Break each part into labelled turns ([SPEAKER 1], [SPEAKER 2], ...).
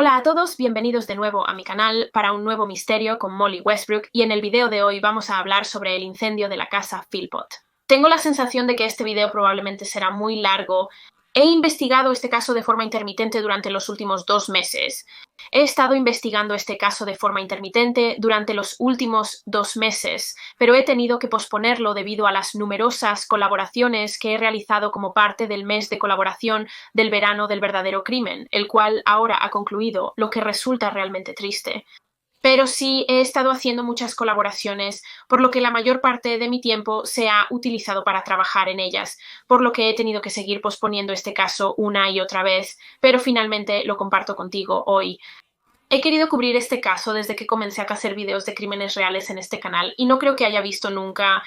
[SPEAKER 1] Hola a todos, bienvenidos de nuevo a mi canal para un nuevo misterio con Molly Westbrook, y en el video de hoy vamos a hablar sobre el incendio de la casa Philpott. Tengo la sensación de que este video probablemente será muy largo. He investigado este caso de forma intermitente durante los últimos 2 meses. He estado investigando este caso de forma intermitente durante los últimos 2 meses, pero he tenido que posponerlo debido a las numerosas colaboraciones que he realizado como parte del mes de colaboración del verano del verdadero crimen, el cual ahora ha concluido, lo que resulta realmente triste. Pero sí he estado haciendo muchas colaboraciones, por lo que la mayor parte de mi tiempo se ha utilizado para trabajar en ellas, por lo que he tenido que seguir posponiendo este caso una y otra vez, pero finalmente lo comparto contigo hoy. He querido cubrir este caso desde que comencé a hacer videos de crímenes reales en este canal, y no creo que haya visto nunca.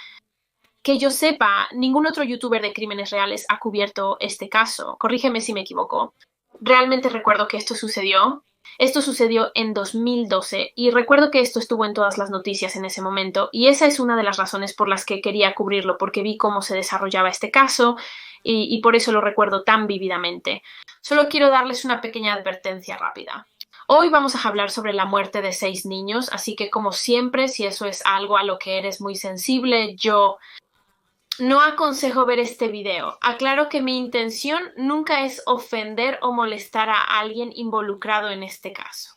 [SPEAKER 1] Que yo sepa, ningún otro youtuber de crímenes reales ha cubierto este caso. Corrígeme si me equivoco. Realmente recuerdo que esto sucedió. Esto sucedió en 2012 y recuerdo que esto estuvo en todas las noticias en ese momento, y esa es una de las razones por las que quería cubrirlo, porque vi cómo se desarrollaba este caso y por eso lo recuerdo tan vívidamente. Solo quiero darles una pequeña advertencia rápida. Hoy vamos a hablar sobre la muerte de 6 niños, así que como siempre, si eso es algo a lo que eres muy sensible, yo no aconsejo ver este video. Aclaro que mi intención nunca es ofender o molestar a alguien involucrado en este caso.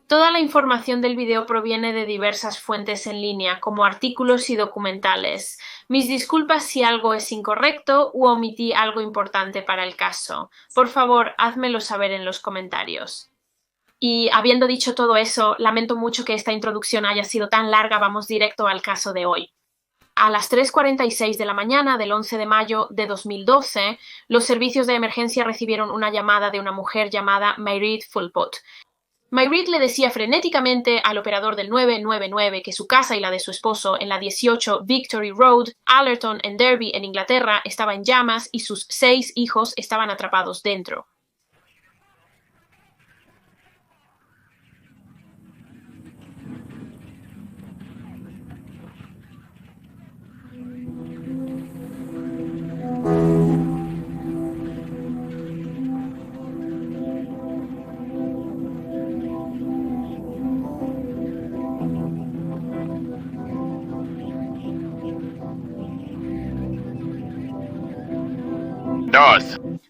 [SPEAKER 1] Toda la información del video proviene de diversas fuentes en línea, como artículos y documentales. Mis disculpas si algo es incorrecto u omití algo importante para el caso. Por favor, házmelo saber en los comentarios. Y habiendo dicho todo eso, lamento mucho que esta introducción haya sido tan larga. Vamos directo al caso de hoy. A las 3:46 de la mañana del 11 de mayo de 2012, los servicios de emergencia recibieron una llamada de una mujer llamada Mairead Philpott. Mairead le decía frenéticamente al operador del 999 que su casa y la de su esposo en la 18 Victory Road, Allerton, en Derby, en Inglaterra, estaba en llamas y sus 6 hijos estaban atrapados dentro.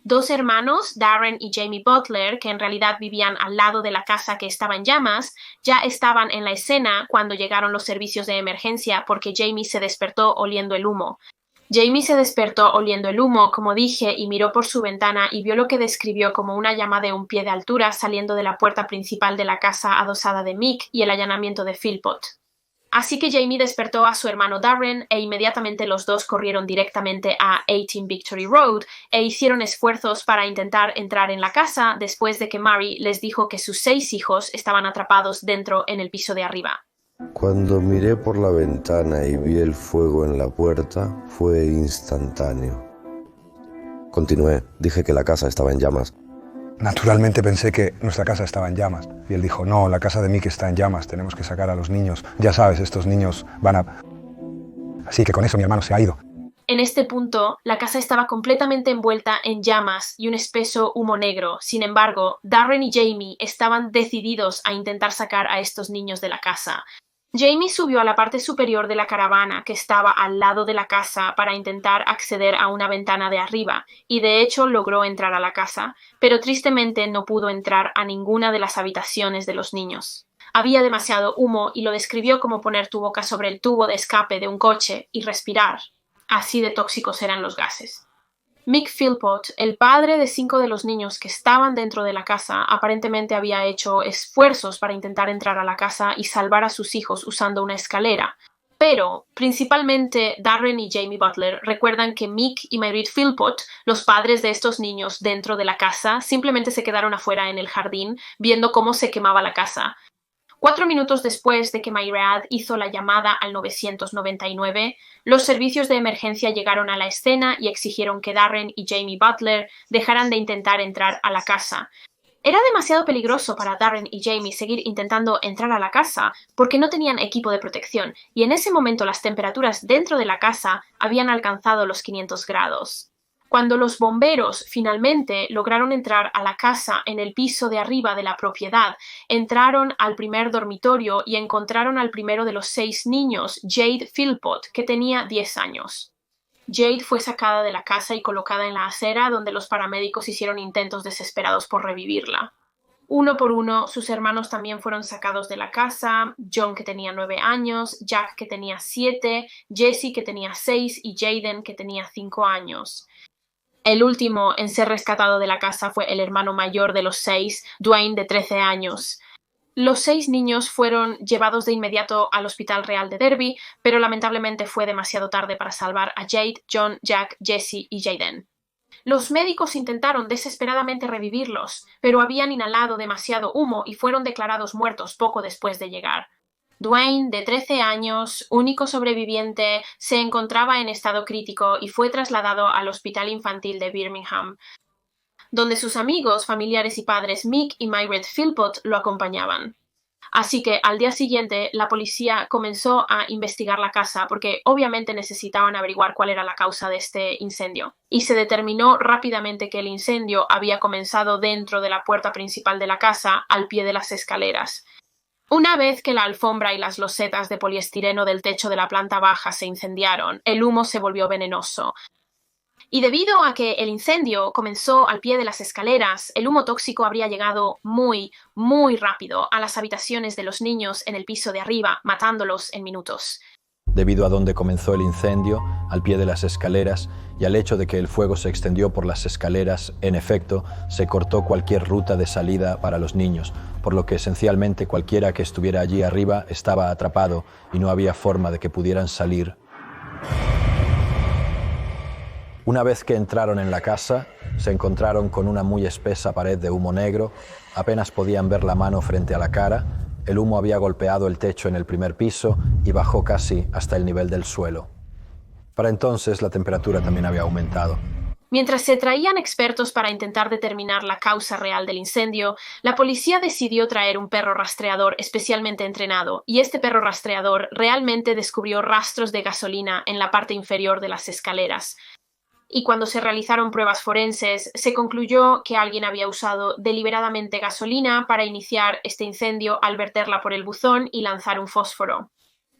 [SPEAKER 1] Dos hermanos, Darren y Jamie Butler, que en realidad vivían al lado de la casa que estaba en llamas, ya estaban en la escena cuando llegaron los servicios de emergencia porque Jamie se despertó oliendo el humo. Jamie se despertó oliendo el humo, como dije, y miró por su ventana y vio lo que describió como una llama de 1 pie de altura saliendo de la puerta principal de la casa adosada de Mick y el allanamiento de Philpott. Así que Jamie despertó a su hermano Darren e inmediatamente los dos corrieron directamente a 18 Victory Road e hicieron esfuerzos para intentar entrar en la casa después de que Mary les dijo que sus 6 hijos estaban atrapados dentro en el piso de arriba.
[SPEAKER 2] Cuando miré por la ventana y vi el fuego en la puerta, fue instantáneo. Continué, dije que la casa estaba en llamas.
[SPEAKER 3] Naturalmente pensé que nuestra casa estaba en llamas. Y él dijo, no, la casa de Mick está en llamas, tenemos que sacar a los niños. Ya sabes, estos niños van a... Así que con eso mi hermano se ha ido.
[SPEAKER 1] En este punto, la casa estaba completamente envuelta en llamas y un espeso humo negro. Sin embargo, Darren y Jamie estaban decididos a intentar sacar a estos niños de la casa. Jamie subió a la parte superior de la caravana que estaba al lado de la casa para intentar acceder a una ventana de arriba, y de hecho logró entrar a la casa, pero tristemente no pudo entrar a ninguna de las habitaciones de los niños. Había demasiado humo y lo describió como poner tu boca sobre el tubo de escape de un coche y respirar. Así de tóxicos eran los gases. Mick Philpott, el padre de 5 de los niños que estaban dentro de la casa, aparentemente había hecho esfuerzos para intentar entrar a la casa y salvar a sus hijos usando una escalera. Pero, principalmente, Darren y Jamie Butler recuerdan que Mick y Mairead Philpott, los padres de estos niños dentro de la casa, simplemente se quedaron afuera en el jardín viendo cómo se quemaba la casa. 4 minutos después de que Mairead hizo la llamada al 999, los servicios de emergencia llegaron a la escena y exigieron que Darren y Jamie Butler dejaran de intentar entrar a la casa. Era demasiado peligroso para Darren y Jamie seguir intentando entrar a la casa porque no tenían equipo de protección, y en ese momento las temperaturas dentro de la casa habían alcanzado los 500 grados. Cuando los bomberos finalmente lograron entrar a la casa en el piso de arriba de la propiedad, entraron al primer dormitorio y encontraron al primero de los 6 niños, Jade Philpott, que tenía 10 años. Jade fue sacada de la casa y colocada en la acera, donde los paramédicos hicieron intentos desesperados por revivirla. Uno por uno, sus hermanos también fueron sacados de la casa: John, que tenía 9 años, Jack, que tenía 7, Jesse, que tenía 6, y Jaden, que tenía 5 años. El último en ser rescatado de la casa fue el hermano mayor de los 6, Dwayne, de 13 años. Los 6 niños fueron llevados de inmediato al Hospital Real de Derby, pero lamentablemente fue demasiado tarde para salvar a Jade, John, Jack, Jesse y Jaden. Los médicos intentaron desesperadamente revivirlos, pero habían inhalado demasiado humo y fueron declarados muertos poco después de llegar. Dwayne, de 13 años, único sobreviviente, se encontraba en estado crítico y fue trasladado al Hospital Infantil de Birmingham, donde sus amigos, familiares y padres Mick y Mairead Philpott lo acompañaban. Así que al día siguiente la policía comenzó a investigar la casa porque obviamente necesitaban averiguar cuál era la causa de este incendio. Y se determinó rápidamente que el incendio había comenzado dentro de la puerta principal de la casa, al pie de las escaleras. Una vez que la alfombra y las losetas de poliestireno del techo de la planta baja se incendiaron, el humo se volvió venenoso. Y debido a que el incendio comenzó al pie de las escaleras, el humo tóxico habría llegado muy, muy rápido a las habitaciones de los niños en el piso de arriba, matándolos en minutos.
[SPEAKER 4] Debido a donde comenzó el incendio, al pie de las escaleras, y al hecho de que el fuego se extendió por las escaleras, en efecto, se cortó cualquier ruta de salida para los niños, por lo que esencialmente cualquiera que estuviera allí arriba estaba atrapado y no había forma de que pudieran salir. Una vez que entraron en la casa, se encontraron con una muy espesa pared de humo negro, apenas podían ver la mano frente a la cara, el humo había golpeado el techo en el primer piso y bajó casi hasta el nivel del suelo. Para entonces la temperatura también había aumentado.
[SPEAKER 1] Mientras se traían expertos para intentar determinar la causa real del incendio, la policía decidió traer un perro rastreador especialmente entrenado, y este perro rastreador realmente descubrió rastros de gasolina en la parte inferior de las escaleras. Y cuando se realizaron pruebas forenses, se concluyó que alguien había usado deliberadamente gasolina para iniciar este incendio al verterla por el buzón y lanzar un fósforo.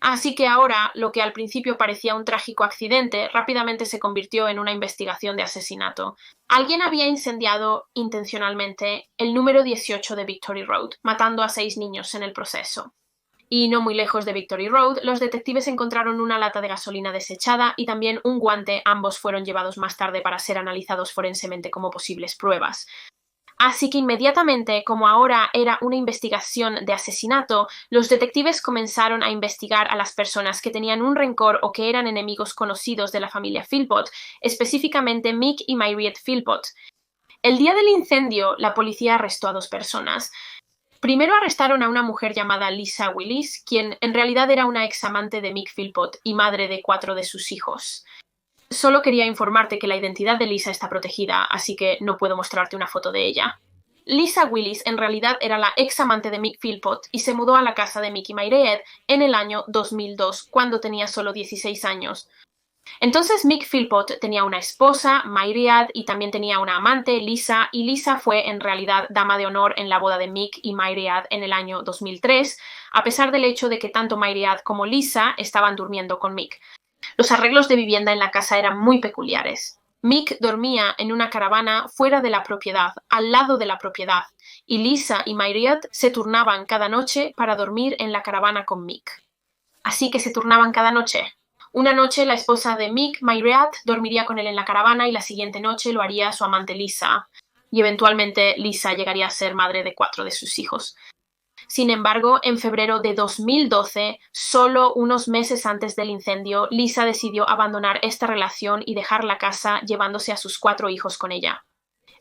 [SPEAKER 1] Así que ahora, lo que al principio parecía un trágico accidente, rápidamente se convirtió en una investigación de asesinato. Alguien había incendiado intencionalmente el número 18 de Victory Road, matando a 6 niños en el proceso. Y no muy lejos de Victory Road, los detectives encontraron una lata de gasolina desechada y también un guante. Ambos fueron llevados más tarde para ser analizados forensemente como posibles pruebas. Así que inmediatamente, como ahora era una investigación de asesinato, los detectives comenzaron a investigar a las personas que tenían un rencor o que eran enemigos conocidos de la familia Philpott, específicamente Mick y Mairead Philpott. El día del incendio, la policía arrestó a 2 personas. Primero arrestaron a una mujer llamada Lisa Willis, quien en realidad era una examante de Mick Philpott y madre de 4 de sus hijos. Solo quería informarte que la identidad de Lisa está protegida, así que no puedo mostrarte una foto de ella. Lisa Willis en realidad era la examante de Mick Philpott y se mudó a la casa de Mick y Mairead en el año 2002, cuando tenía solo 16 años. Entonces Mick Philpott tenía una esposa, Mairead, y también tenía una amante, Lisa, y Lisa fue en realidad dama de honor en la boda de Mick y Mairead en el año 2003, a pesar del hecho de que tanto Mairead como Lisa estaban durmiendo con Mick. Los arreglos de vivienda en la casa eran muy peculiares. Mick dormía en una caravana fuera de la propiedad, al lado de la propiedad, y Lisa y Mairead se turnaban cada noche para dormir en la caravana con Mick. Así que se turnaban cada noche. Una noche la esposa de Mick, Mairead, dormiría con él en la caravana y la siguiente noche lo haría su amante Lisa. Y eventualmente Lisa llegaría a ser madre de 4 de sus hijos. Sin embargo, en febrero de 2012, solo unos meses antes del incendio, Lisa decidió abandonar esta relación y dejar la casa llevándose a sus 4 hijos con ella.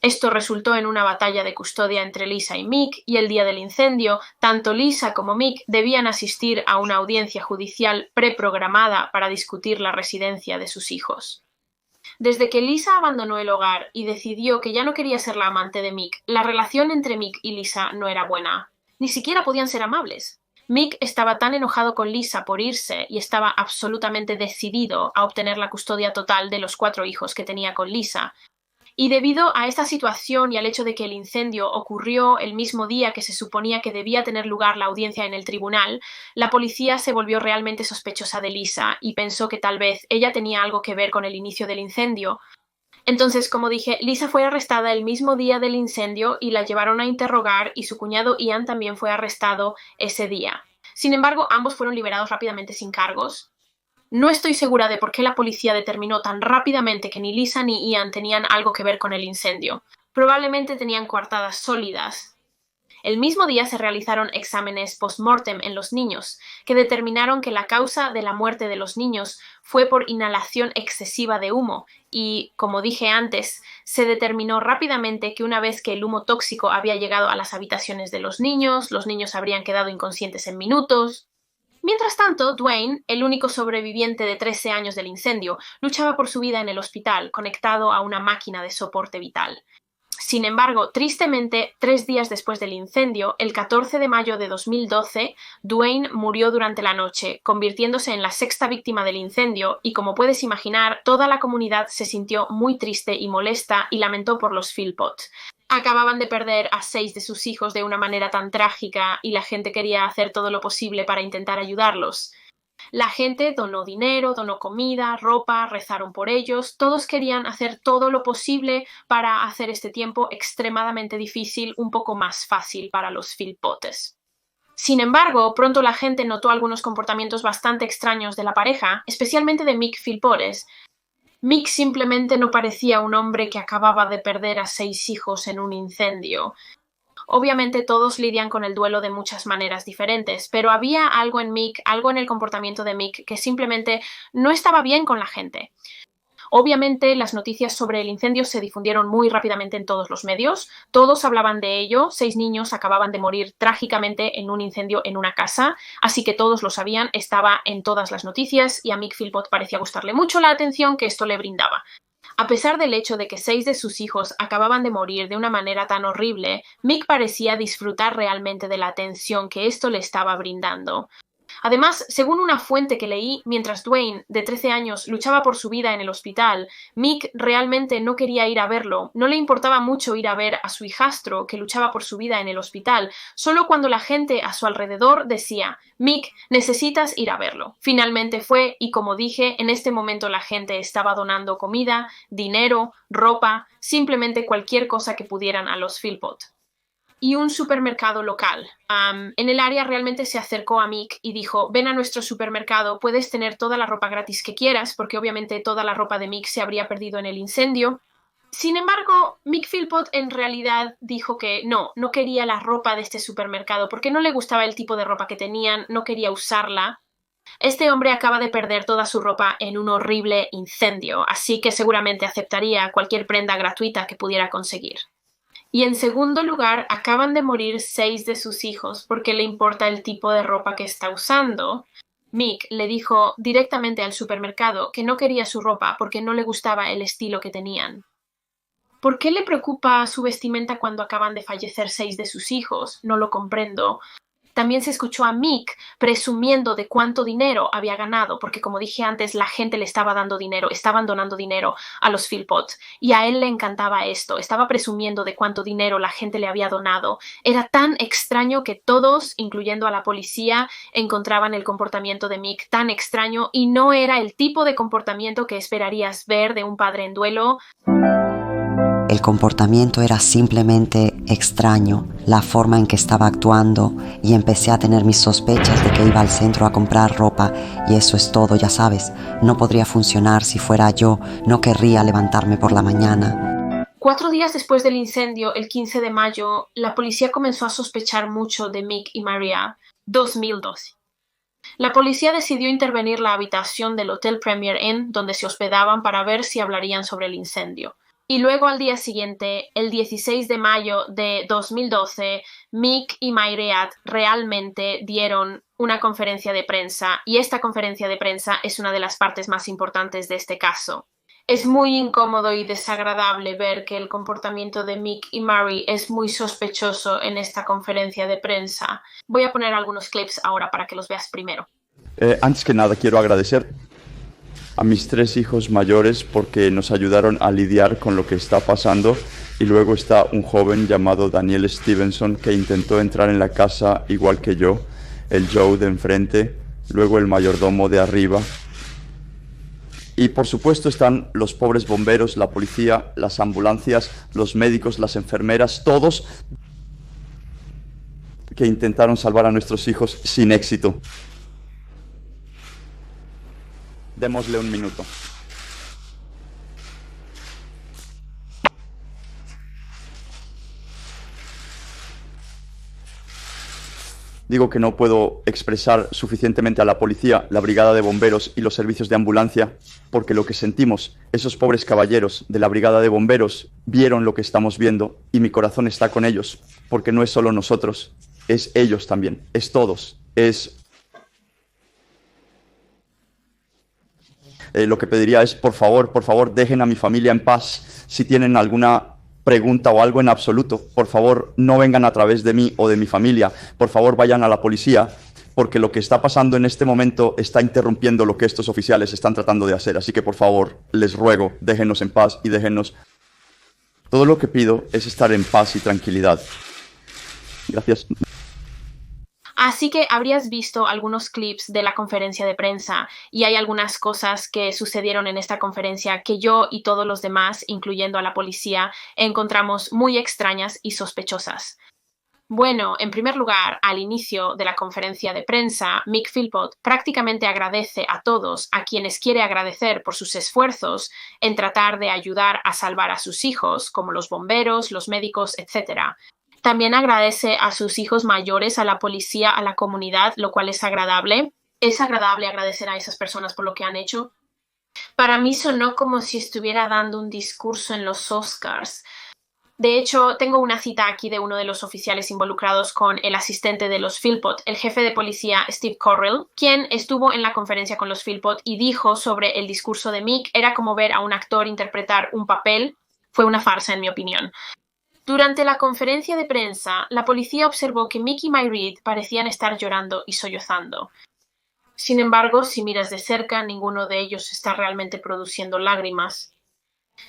[SPEAKER 1] Esto resultó en una batalla de custodia entre Lisa y Mick, y el día del incendio, tanto Lisa como Mick debían asistir a una audiencia judicial preprogramada para discutir la residencia de sus hijos. Desde que Lisa abandonó el hogar y decidió que ya no quería ser la amante de Mick, la relación entre Mick y Lisa no era buena. Ni siquiera podían ser amables. Mick estaba tan enojado con Lisa por irse y estaba absolutamente decidido a obtener la custodia total de los 4 hijos que tenía con Lisa. Y debido a esta situación y al hecho de que el incendio ocurrió el mismo día que se suponía que debía tener lugar la audiencia en el tribunal, la policía se volvió realmente sospechosa de Lisa y pensó que tal vez ella tenía algo que ver con el inicio del incendio. Entonces, como dije, Lisa fue arrestada el mismo día del incendio y la llevaron a interrogar y su cuñado Ian también fue arrestado ese día. Sin embargo, ambos fueron liberados rápidamente sin cargos. No estoy segura de por qué la policía determinó tan rápidamente que ni Lisa ni Ian tenían algo que ver con el incendio. Probablemente tenían coartadas sólidas. El mismo día se realizaron exámenes post-mortem en los niños, que determinaron que la causa de la muerte de los niños fue por inhalación excesiva de humo y, como dije antes, se determinó rápidamente que una vez que el humo tóxico había llegado a las habitaciones de los niños habrían quedado inconscientes en minutos. Mientras tanto, Dwayne, el único sobreviviente de 13 años del incendio, luchaba por su vida en el hospital, conectado a una máquina de soporte vital. Sin embargo, tristemente, 3 días después del incendio, el 14 de mayo de 2012, Dwayne murió durante la noche, convirtiéndose en la 6ª víctima del incendio y, como puedes imaginar, toda la comunidad se sintió muy triste y molesta y lamentó por los Philpott. Acababan de perder a 6 de sus hijos de una manera tan trágica y la gente quería hacer todo lo posible para intentar ayudarlos. La gente donó dinero, donó comida, ropa, rezaron por ellos. Todos querían hacer todo lo posible para hacer este tiempo extremadamente difícil un poco más fácil para los Philpottes. Sin embargo, pronto la gente notó algunos comportamientos bastante extraños de la pareja, especialmente de Mick Philpott. Mick simplemente no parecía un hombre que acababa de perder a 6 hijos en un incendio. Obviamente todos lidian con el duelo de muchas maneras diferentes, pero había algo en Mick, algo en el comportamiento de Mick que simplemente no estaba bien con la gente. Obviamente las noticias sobre el incendio se difundieron muy rápidamente en todos los medios, todos hablaban de ello, 6 niños acababan de morir trágicamente en un incendio en una casa, así que todos lo sabían, estaba en todas las noticias y a Mick Philpott parecía gustarle mucho la atención que esto le brindaba. A pesar del hecho de que 6 de sus hijos acababan de morir de una manera tan horrible, Mick parecía disfrutar realmente de la atención que esto le estaba brindando. Además, según una fuente que leí, mientras Dwayne, de 13 años, luchaba por su vida en el hospital, Mick realmente no quería ir a verlo, no le importaba mucho ir a ver a su hijastro que luchaba por su vida en el hospital, solo cuando la gente a su alrededor decía, Mick, necesitas ir a verlo. Finalmente fue, y como dije, en este momento la gente estaba donando comida, dinero, ropa, simplemente cualquier cosa que pudieran a los Philpott. Y un supermercado local. En el área realmente se acercó a Mick y dijo, ven a nuestro supermercado, puedes tener toda la ropa gratis que quieras, porque obviamente toda la ropa de Mick se habría perdido en el incendio. Sin embargo, Mick Philpott en realidad dijo que no quería la ropa de este supermercado, porque no le gustaba el tipo de ropa que tenían, no quería usarla. Este hombre acaba de perder toda su ropa en un horrible incendio, así que seguramente aceptaría cualquier prenda gratuita que pudiera conseguir. Y en segundo lugar, acaban de morir 6 de sus hijos porque le importa el tipo de ropa que está usando. Mick le dijo directamente al supermercado que no quería su ropa porque no le gustaba el estilo que tenían. ¿Por qué le preocupa su vestimenta cuando acaban de fallecer 6 de sus hijos? No lo comprendo. También se escuchó a Mick presumiendo de cuánto dinero había ganado, porque como dije antes, la gente le estaba dando dinero, estaban donando dinero a los Philpott, y a él le encantaba esto, estaba presumiendo de cuánto dinero la gente le había donado. Era tan extraño que todos, incluyendo a la policía, encontraban el comportamiento de Mick tan extraño y no era el tipo de comportamiento que esperarías ver de un padre en duelo.
[SPEAKER 5] El comportamiento era simplemente extraño, la forma en que estaba actuando, y empecé a tener mis sospechas de que iba al centro a comprar ropa, y eso es todo, ya sabes. No podría funcionar si fuera yo, no querría levantarme por la mañana.
[SPEAKER 1] 4 días después del incendio, el 15 de mayo, la policía comenzó a sospechar mucho de Mick y Maria. 2012. La policía decidió intervenir la habitación del Hotel Premier Inn donde se hospedaban para ver si hablarían sobre el incendio. Y luego al día siguiente, el 16 de mayo de 2012, Mick y Myriad realmente dieron una conferencia de prensa y esta conferencia de prensa es una de las partes más importantes de este caso. Es muy incómodo y desagradable ver que el comportamiento de Mick y Mary es muy sospechoso en esta conferencia de prensa. Voy a poner algunos clips ahora para que los veas primero.
[SPEAKER 6] Antes que nada quiero agradecer a mis 3 hijos mayores porque nos ayudaron a lidiar con lo que está pasando, y luego está un joven llamado Daniel Stevenson que intentó entrar en la casa igual que yo, el Joe de enfrente, luego el mayordomo de arriba, y por supuesto están los pobres bomberos, la policía, las ambulancias, los médicos, las enfermeras, todos que intentaron salvar a nuestros hijos sin éxito. Démosle un minuto. Digo que no puedo expresar suficientemente a la policía, la brigada de bomberos y los servicios de ambulancia, porque lo que sentimos, esos pobres caballeros de la brigada de bomberos vieron lo que estamos viendo y mi corazón está con ellos, porque no es solo nosotros, es ellos también, es todos, es... Lo que pediría es, por favor, dejen a mi familia en paz. Si tienen alguna pregunta o algo en absoluto, por favor, no vengan a través de mí o de mi familia. Por favor, vayan a la policía, porque lo que está pasando en este momento está interrumpiendo lo que estos oficiales están tratando de hacer. Así que, por favor, les ruego, déjenos en paz y déjenos... Todo lo que pido es estar en paz y tranquilidad. Gracias.
[SPEAKER 1] Así que habrías visto algunos clips de la conferencia de prensa y hay algunas cosas que sucedieron en esta conferencia que yo y todos los demás, incluyendo a la policía, encontramos muy extrañas y sospechosas. Bueno, en primer lugar, al inicio de la conferencia de prensa, Mick Philpott prácticamente agradece a todos a quienes quiere agradecer por sus esfuerzos en tratar de ayudar a salvar a sus hijos, como los bomberos, los médicos, etc. También agradece a sus hijos mayores, a la policía, a la comunidad, lo cual es agradable. Es agradable agradecer a esas personas por lo que han hecho. Para mí sonó como si estuviera dando un discurso en los Oscars. De hecho, tengo una cita aquí de uno de los oficiales involucrados con el asistente de los Philpott, el jefe de policía Steve Correll, quien estuvo en la conferencia con los Philpott y dijo sobre el discurso de Mick, era como ver a un actor interpretar un papel. Fue una farsa, en mi opinión. Durante la conferencia de prensa, la policía observó que Mick y Mary parecían estar llorando y sollozando. Sin embargo, si miras de cerca, ninguno de ellos está realmente produciendo lágrimas.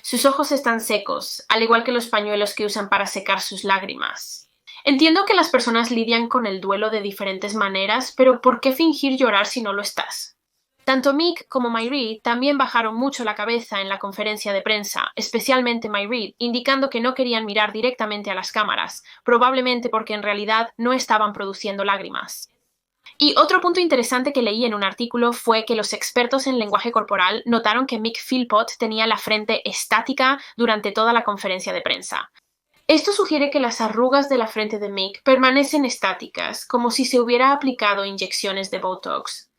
[SPEAKER 1] Sus ojos están secos, al igual que los pañuelos que usan para secar sus lágrimas. Entiendo que las personas lidian con el duelo de diferentes maneras, pero ¿por qué fingir llorar si no lo estás? Tanto Mick como Mary también bajaron mucho la cabeza en la conferencia de prensa, especialmente Mary, indicando que no querían mirar directamente a las cámaras, probablemente porque en realidad no estaban produciendo lágrimas. Y otro punto interesante que leí en un artículo fue que los expertos en lenguaje corporal notaron que Mick Philpott tenía la frente estática durante toda la conferencia de prensa. Esto sugiere que las arrugas de la frente de Mick permanecen estáticas, como si se hubiera aplicado inyecciones de Botox.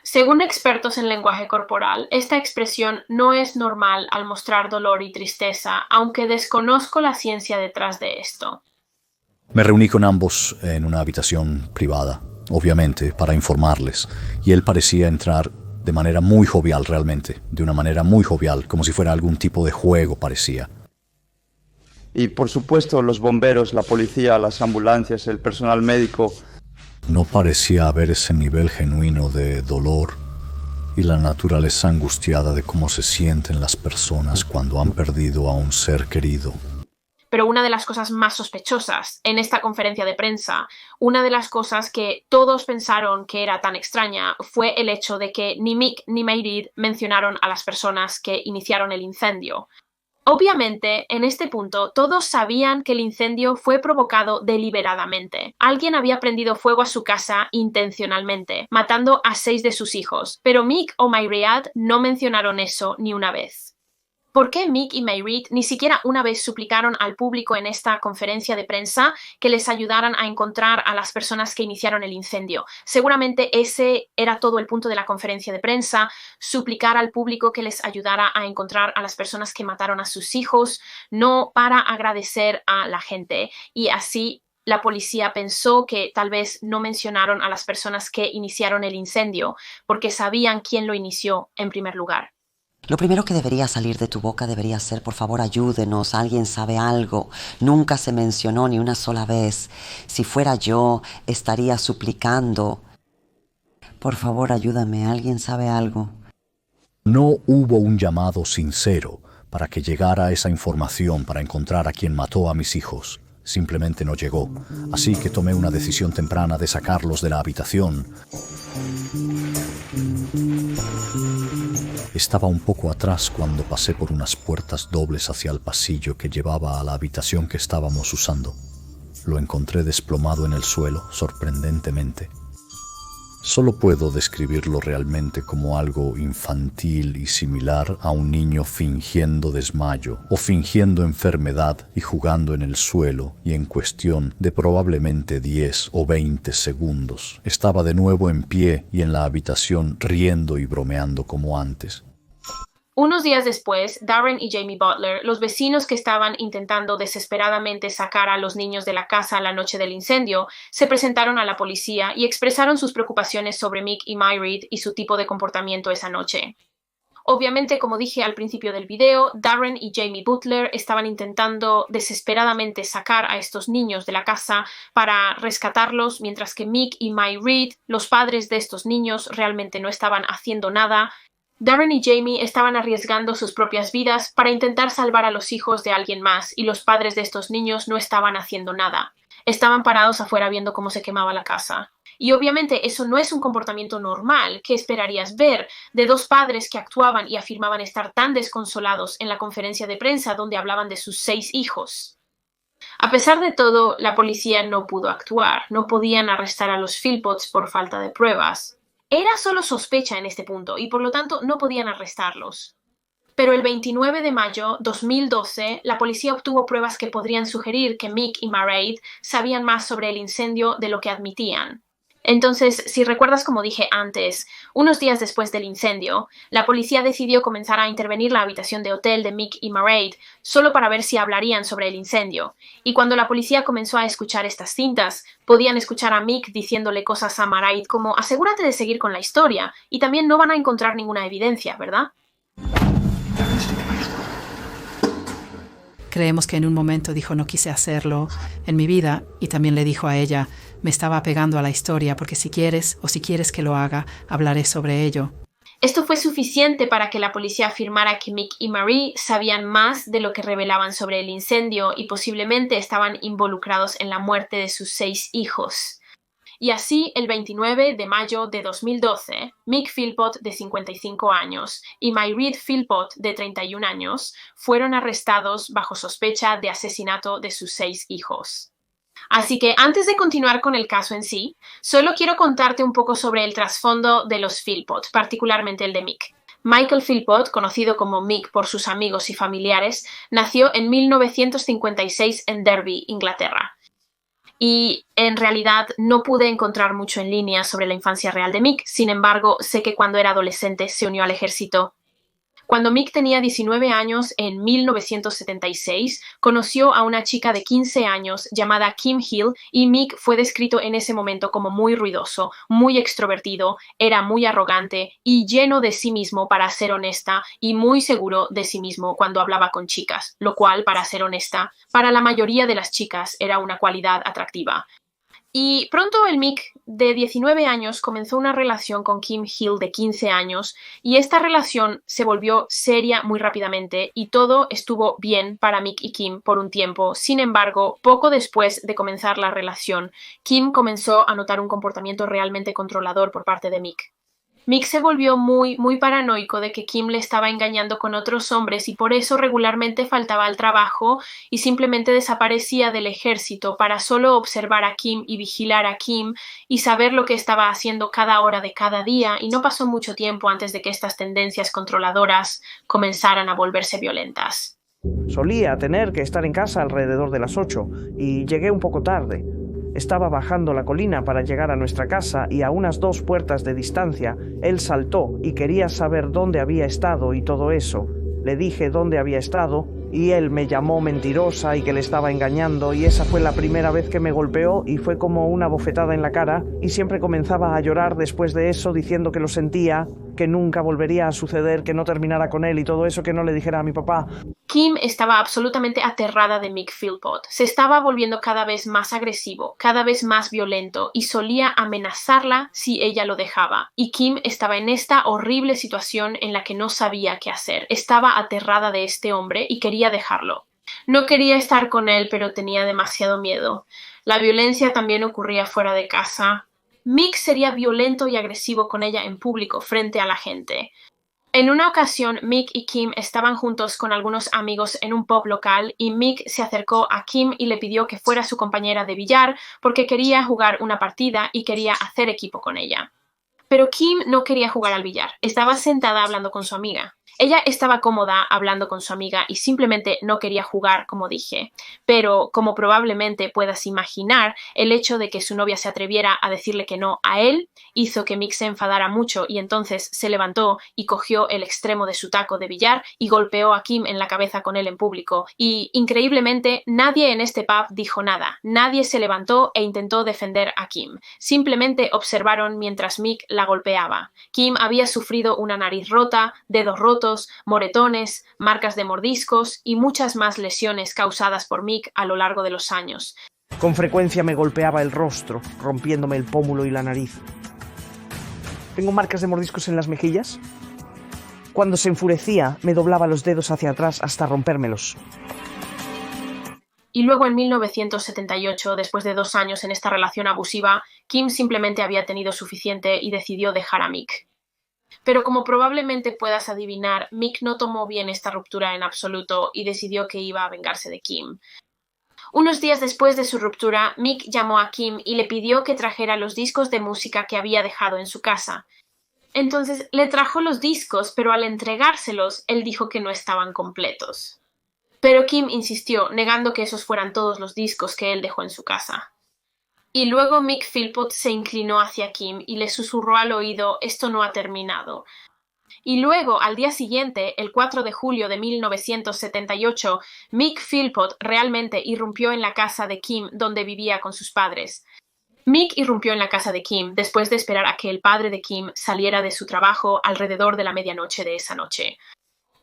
[SPEAKER 1] Según expertos en lenguaje corporal, esta expresión no es normal al mostrar dolor y tristeza, aunque desconozco la ciencia detrás de esto.
[SPEAKER 7] Me reuní con ambos en una habitación privada, obviamente, para informarles, y él parecía entrar de manera muy jovial realmente, de una manera muy jovial, como si fuera algún tipo de juego parecía.
[SPEAKER 6] Y por supuesto los bomberos, la policía, las ambulancias, el personal médico...
[SPEAKER 7] No parecía haber ese nivel genuino de dolor y la naturaleza angustiada de cómo se sienten las personas cuando han perdido a un ser querido.
[SPEAKER 1] Pero una de las cosas más sospechosas en esta conferencia de prensa, una de las cosas que todos pensaron que era tan extraña, fue el hecho de que ni Mick ni Mary mencionaron a las personas que iniciaron el incendio. Obviamente, en este punto, todos sabían que el incendio fue provocado deliberadamente. Alguien había prendido fuego a su casa intencionalmente, matando a 6 de sus hijos, pero Mick o Mary no mencionaron eso ni una vez. ¿Por qué Mick y Mary ni siquiera una vez suplicaron al público en esta conferencia de prensa que les ayudaran a encontrar a las personas que iniciaron el incendio? Seguramente ese era todo el punto de la conferencia de prensa, suplicar al público que les ayudara a encontrar a las personas que mataron a sus hijos, no para agradecer a la gente. Y así la policía pensó que tal vez no mencionaron a las personas que iniciaron el incendio porque sabían quién lo inició en primer lugar.
[SPEAKER 5] Lo primero que debería salir de tu boca debería ser, por favor, ayúdenos, alguien sabe algo. Nunca se mencionó ni una sola vez. Si fuera yo, estaría suplicando. Por favor, ayúdame, alguien sabe algo.
[SPEAKER 7] No hubo un llamado sincero para que llegara esa información para encontrar a quien mató a mis hijos. Simplemente no llegó. Así que tomé una decisión temprana de sacarlos de la habitación. Estaba un poco atrás cuando pasé por unas puertas dobles hacia el pasillo que llevaba a la habitación que estábamos usando. Lo encontré desplomado en el suelo, sorprendentemente. Solo puedo describirlo realmente como algo infantil y similar a un niño fingiendo desmayo o fingiendo enfermedad y jugando en el suelo, y en cuestión de probablemente 10 o 20 segundos estaba de nuevo en pie y en la habitación riendo y bromeando como antes.
[SPEAKER 1] Unos días después, Darren y Jamie Butler, los vecinos que estaban intentando desesperadamente sacar a los niños de la casa la noche del incendio, se presentaron a la policía y expresaron sus preocupaciones sobre Mick y Mai Reed y su tipo de comportamiento esa noche. Obviamente, como dije al principio del video, Darren y Jamie Butler estaban intentando desesperadamente sacar a estos niños de la casa para rescatarlos, mientras que Mick y Mai Reed, los padres de estos niños, realmente no estaban haciendo nada. Darren y Jamie estaban arriesgando sus propias vidas para intentar salvar a los hijos de alguien más, y los padres de estos niños no estaban haciendo nada. Estaban parados afuera viendo cómo se quemaba la casa. Y obviamente eso no es un comportamiento normal. ¿Qué esperarías ver de dos padres que actuaban y afirmaban estar tan desconsolados en la conferencia de prensa donde hablaban de sus 6 hijos? A pesar de todo, la policía no pudo actuar. No podían arrestar a los Philpotts por falta de pruebas. Era solo sospecha en este punto y por lo tanto no podían arrestarlos. Pero el 29 de mayo de 2012, la policía obtuvo pruebas que podrían sugerir que Mick y Mai Reed sabían más sobre el incendio de lo que admitían. Entonces, si recuerdas, como dije antes, unos días después del incendio, la policía decidió comenzar a intervenir la habitación de hotel de Mick y Mai Reed solo para ver si hablarían sobre el incendio. Y cuando la policía comenzó a escuchar estas cintas, podían escuchar a Mick diciéndole cosas a Mai Reed como «asegúrate de seguir con la historia, y también no van a encontrar ninguna evidencia, ¿verdad?»
[SPEAKER 8] Creemos que en un momento dijo no quise hacerlo en mi vida, y también le dijo a ella me estaba apegando a la historia porque si quieres que lo haga, hablaré sobre ello.
[SPEAKER 1] Esto fue suficiente para que la policía afirmara que Mick y Marie sabían más de lo que revelaban sobre el incendio y posiblemente estaban involucrados en la muerte de sus 6 hijos. Y así, el 29 de mayo de 2012, Mick Philpott, de 55 años, y Mai Reed Philpott, de 31 años, fueron arrestados bajo sospecha de asesinato de sus 6 hijos. Así que antes de continuar con el caso en sí, solo quiero contarte un poco sobre el trasfondo de los Philpott, particularmente el de Mick. Michael Philpott, conocido como Mick por sus amigos y familiares, nació en 1956 en Derby, Inglaterra. Y en realidad no pude encontrar mucho en línea sobre la infancia real de Mick, sin embargo, sé que cuando era adolescente se unió al ejército. Cuando Mick tenía 19 años, en 1976, conoció a una chica de 15 años llamada Kim Hill y Mick fue descrito en ese momento como muy ruidoso, muy extrovertido, era muy arrogante y lleno de sí mismo para ser honesta y muy seguro de sí mismo cuando hablaba con chicas, lo cual, para ser honesta, para la mayoría de las chicas era una cualidad atractiva. Y pronto el Mick, de 19 años, comenzó una relación con Kim Hill de 15 años y esta relación se volvió seria muy rápidamente y todo estuvo bien para Mick y Kim por un tiempo. Sin embargo, poco después de comenzar la relación, Kim comenzó a notar un comportamiento realmente controlador por parte de Mick. Mick se volvió muy paranoico de que Kim le estaba engañando con otros hombres y por eso regularmente faltaba al trabajo y simplemente desaparecía del ejército para solo observar a Kim y vigilar a Kim y saber lo que estaba haciendo cada hora de cada día, y no pasó mucho tiempo antes de que estas tendencias controladoras comenzaran a volverse violentas.
[SPEAKER 9] Solía tener que estar en casa alrededor de las 8 y llegué un poco tarde. Estaba bajando la colina para llegar a nuestra casa y a unas 2 puertas de distancia, él saltó y quería saber dónde había estado y todo eso. Le dije dónde había estado y él me llamó mentirosa y que le estaba engañando, y esa fue la primera vez que me golpeó y fue como una bofetada en la cara, y siempre comenzaba a llorar después de eso diciendo que lo sentía, que nunca volvería a suceder, que no terminara con él y todo eso, que no le dijera a mi papá.
[SPEAKER 1] Kim estaba absolutamente aterrada de Mick Philpott. Se estaba volviendo cada vez más agresivo, cada vez más violento y solía amenazarla si ella lo dejaba. Y Kim estaba en esta horrible situación en la que no sabía qué hacer. Estaba aterrada de este hombre y quería dejarlo. No quería estar con él, pero tenía demasiado miedo. La violencia también ocurría fuera de casa. Mick sería violento y agresivo con ella en público, frente a la gente. En una ocasión, Mick y Kim estaban juntos con algunos amigos en un pub local y Mick se acercó a Kim y le pidió que fuera su compañera de billar porque quería jugar una partida y quería hacer equipo con ella. Pero Kim no quería jugar al billar, estaba sentada hablando con su amiga. Ella estaba cómoda hablando con su amiga y simplemente no quería jugar, como dije. Pero, como probablemente puedas imaginar, el hecho de que su novia se atreviera a decirle que no a él hizo que Mick se enfadara mucho y entonces se levantó y cogió el extremo de su taco de billar y golpeó a Kim en la cabeza con él en público. Y, increíblemente, nadie en este pub dijo nada. Nadie se levantó e intentó defender a Kim. Simplemente observaron mientras Mick la golpeaba. Kim había sufrido una nariz rota, dedos rotos, moretones, marcas de mordiscos y muchas más lesiones causadas por Mick a lo largo de los años.
[SPEAKER 9] Con frecuencia me golpeaba el rostro, rompiéndome el pómulo y la nariz. Tengo marcas de mordiscos en las mejillas. Cuando se enfurecía, me doblaba los dedos hacia atrás hasta rompérmelos.
[SPEAKER 1] Y luego en 1978, después de 2 años en esta relación abusiva, Kim simplemente había tenido suficiente y decidió dejar a Mick. Pero como probablemente puedas adivinar, Mick no tomó bien esta ruptura en absoluto y decidió que iba a vengarse de Kim. Unos días después de su ruptura, Mick llamó a Kim y le pidió que trajera los discos de música que había dejado en su casa. Entonces le trajo los discos, pero al entregárselos, él dijo que no estaban completos. Pero Kim insistió, negando que esos fueran todos los discos que él dejó en su casa. Y luego Mick Philpott se inclinó hacia Kim y le susurró al oído: «Esto no ha terminado». Y luego, al día siguiente, el 4 de julio de 1978, Mick Philpott realmente irrumpió en la casa de Kim, donde vivía con sus padres. Mick irrumpió en la casa de Kim después de esperar a que el padre de Kim saliera de su trabajo alrededor de la medianoche de esa noche.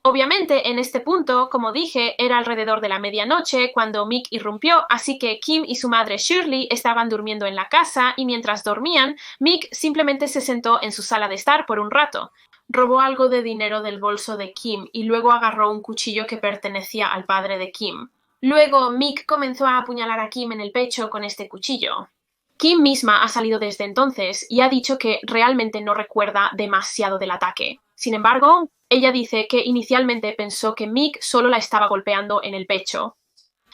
[SPEAKER 1] Obviamente, en este punto, como dije, era alrededor de la medianoche cuando Mick irrumpió, así que Kim y su madre Shirley estaban durmiendo en la casa y mientras dormían, Mick simplemente se sentó en su sala de estar por un rato. Robó algo de dinero del bolso de Kim y luego agarró un cuchillo que pertenecía al padre de Kim. Luego, Mick comenzó a apuñalar a Kim en el pecho con este cuchillo. Kim misma ha salido desde entonces y ha dicho que realmente no recuerda demasiado del ataque. Sin embargo, ella dice que inicialmente pensó que Mick solo la estaba golpeando en el pecho.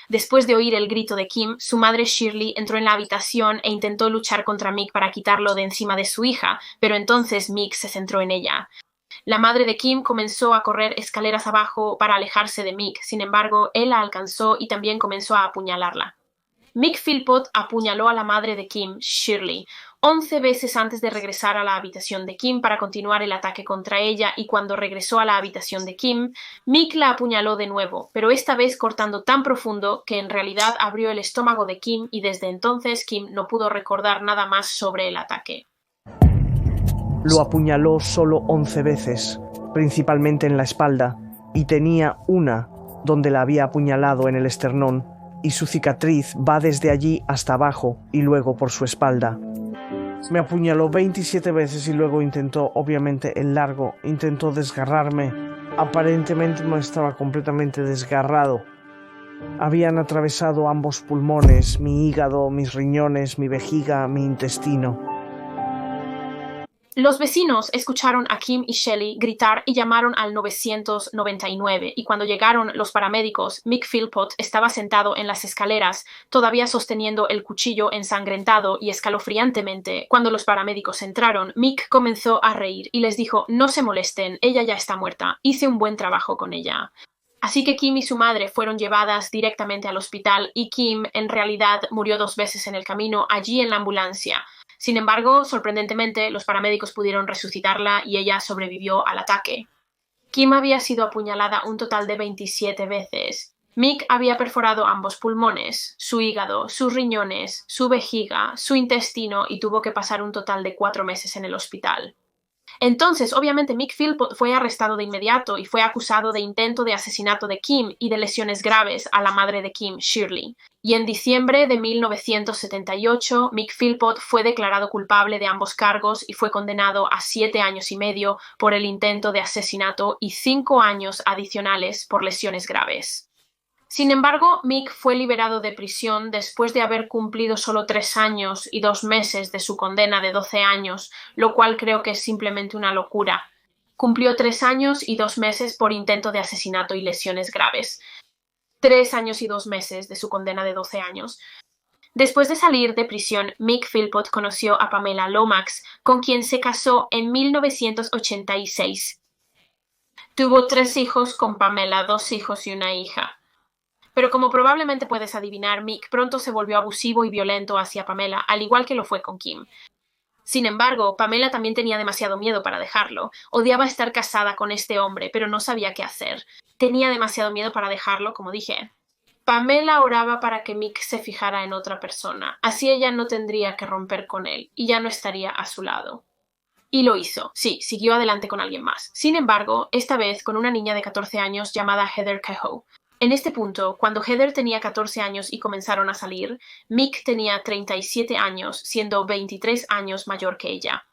[SPEAKER 1] Después de oír el grito de Kim, su madre Shirley entró en la habitación e intentó luchar contra Mick para quitarlo de encima de su hija, pero entonces Mick se centró en ella. La madre de Kim comenzó a correr escaleras abajo para alejarse de Mick, sin embargo, él la alcanzó y también comenzó a apuñalarla. Mick Philpott apuñaló a la madre de Kim, Shirley, 11 veces antes de regresar a la habitación de Kim para continuar el ataque contra ella, y cuando regresó a la habitación de Kim, Mick la apuñaló de nuevo, pero esta vez cortando tan profundo que en realidad abrió el estómago de Kim y desde entonces Kim no pudo recordar nada más sobre el ataque.
[SPEAKER 9] Lo apuñaló solo 11 veces, principalmente en la espalda, y tenía una donde la había apuñalado en el esternón, y su cicatriz va desde allí hasta abajo y luego por su espalda. Me apuñaló 27 veces y luego intentó, obviamente el largo, intentó desgarrarme. Aparentemente no estaba completamente desgarrado. Habían atravesado ambos pulmones, mi hígado, mis riñones, mi vejiga, mi intestino.
[SPEAKER 1] Los vecinos escucharon a Kim y Shelley gritar y llamaron al 999, y cuando llegaron los paramédicos, Mick Philpott estaba sentado en las escaleras, todavía sosteniendo el cuchillo ensangrentado y escalofriantemente. Cuando los paramédicos entraron, Mick comenzó a reír y les dijo: «No se molesten, ella ya está muerta, hice un buen trabajo con ella». Así que Kim y su madre fueron llevadas directamente al hospital y Kim en realidad murió 2 veces en el camino allí en la ambulancia. Sin embargo, sorprendentemente, los paramédicos pudieron resucitarla y ella sobrevivió al ataque. Kim había sido apuñalada un total de 27 veces. Mick había perforado ambos pulmones, su hígado, sus riñones, su vejiga, su intestino y tuvo que pasar un total de 4 meses en el hospital. Entonces, obviamente, Mick Philpott fue arrestado de inmediato y fue acusado de intento de asesinato de Kim y de lesiones graves a la madre de Kim, Shirley. Y en diciembre de 1978, Mick Philpott fue declarado culpable de ambos cargos y fue condenado a 7 años y medio por el intento de asesinato y 5 años adicionales por lesiones graves. Sin embargo, Mick fue liberado de prisión después de haber cumplido solo 3 años y 2 meses de su condena de 12 años, lo cual creo que es simplemente una locura. Cumplió 3 años y 2 meses por intento de asesinato y lesiones graves. 3 años y 2 meses de su condena de 12 años. Después de salir de prisión, Mick Philpott conoció a Pamela Lomax, con quien se casó en 1986. Tuvo 3 hijos con Pamela, 2 hijos y una hija. Pero como probablemente puedes adivinar, Mick pronto se volvió abusivo y violento hacia Pamela, al igual que lo fue con Kim. Sin embargo, Pamela también tenía demasiado miedo para dejarlo. Odiaba estar casada con este hombre, pero no sabía qué hacer. Tenía demasiado miedo para dejarlo, como dije. Pamela oraba para que Mick se fijara en otra persona. Así ella no tendría que romper con él y ya no estaría a su lado. Y lo hizo. Sí, siguió adelante con alguien más. Sin embargo, esta vez con una niña de 14 años llamada Heather Kehoe. En este punto, cuando Heather tenía 14 años y comenzaron a salir, Mick tenía 37 años, siendo 23 años mayor que ella.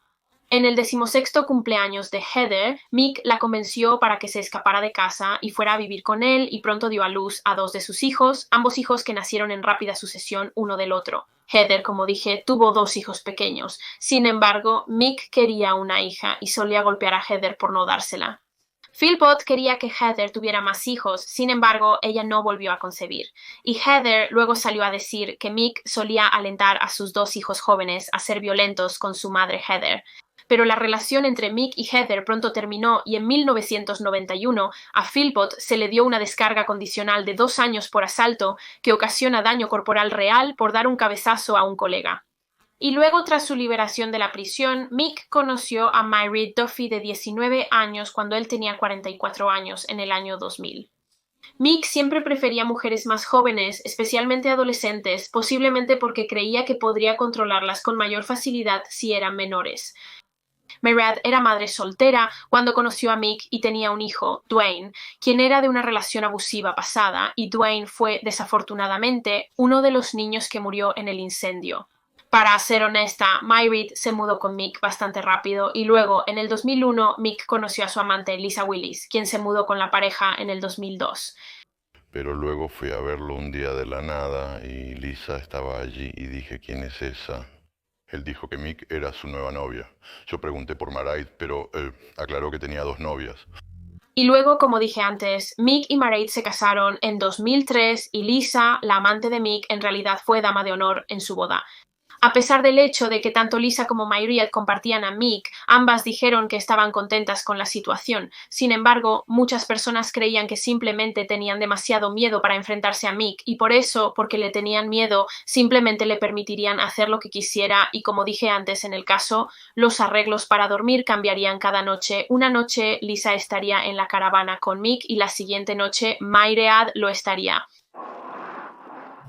[SPEAKER 1] En el 16º cumpleaños de Heather, Mick la convenció para que se escapara de casa y fuera a vivir con él y pronto dio a luz a 2 de sus hijos, ambos hijos que nacieron en rápida sucesión uno del otro. Heather, como dije, tuvo 2 hijos pequeños. Sin embargo, Mick quería una hija y solía golpear a Heather por no dársela. Philpott quería que Heather tuviera más hijos, sin embargo, ella no volvió a concebir. Y Heather luego salió a decir que Mick solía alentar a sus 2 hijos jóvenes a ser violentos con su madre Heather. Pero la relación entre Mick y Heather pronto terminó y en 1991 a Philpott se le dio una descarga condicional de 2 años por asalto que ocasiona daño corporal real por dar un cabezazo a un colega. Y luego, tras su liberación de la prisión, Mick conoció a Myree Duffy de 19 años cuando él tenía 44 años en el año 2000. Mick siempre prefería mujeres más jóvenes, especialmente adolescentes, posiblemente porque creía que podría controlarlas con mayor facilidad si eran menores. Myree era madre soltera cuando conoció a Mick y tenía un hijo, Dwayne, quien era de una relación abusiva pasada, y Dwayne fue, desafortunadamente, uno de los niños que murió en el incendio. Para ser honesta, Myree se mudó con Mick bastante rápido y luego, en el 2001, Mick conoció a su amante Lisa Willis, quien se mudó con la pareja en el 2002.
[SPEAKER 10] Pero luego fui a verlo un día de la nada y Lisa estaba allí y dije, ¿quién es esa? Él dijo que Mick era su nueva novia. Yo pregunté por Myree, pero él aclaró que tenía 2 novias.
[SPEAKER 1] Y luego, como dije antes, Mick y Myree se casaron en 2003 y Lisa, la amante de Mick, en realidad fue dama de honor en su boda. A pesar del hecho de que tanto Lisa como Myree compartían a Mick, ambas dijeron que estaban contentas con la situación. Sin embargo, muchas personas creían que simplemente tenían demasiado miedo para enfrentarse a Mick y por eso, porque le tenían miedo, simplemente le permitirían hacer lo que quisiera y, como dije antes en el caso, los arreglos para dormir cambiarían cada noche. Una noche Lisa estaría en la caravana con Mick y la siguiente noche Myree lo estaría.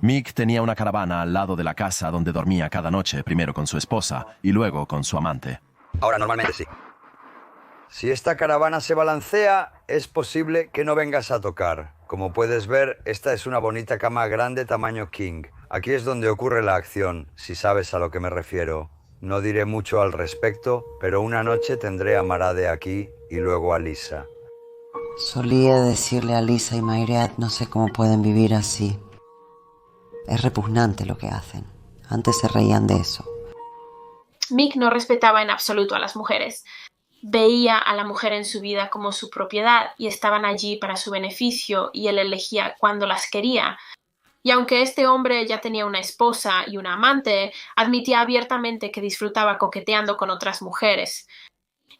[SPEAKER 11] Mick tenía una caravana al lado de la casa donde dormía cada noche, primero con su esposa y luego con su amante.
[SPEAKER 12] Ahora, normalmente sí. Si esta caravana se balancea, es posible que no vengas a tocar. Como puedes ver, esta es una bonita cama grande tamaño king. Aquí es donde ocurre la acción, si sabes a lo que me refiero. No diré mucho al respecto, pero una noche tendré a Marade aquí y luego a Lisa.
[SPEAKER 5] Solía decirle a Lisa y Myree, no sé cómo pueden vivir así. Es repugnante lo que hacen. Antes se reían de eso.
[SPEAKER 1] Mick no respetaba en absoluto a las mujeres. Veía a la mujer en su vida como su propiedad y estaban allí para su beneficio y él elegía cuando las quería. Y aunque este hombre ya tenía una esposa y una amante, admitía abiertamente que disfrutaba coqueteando con otras mujeres.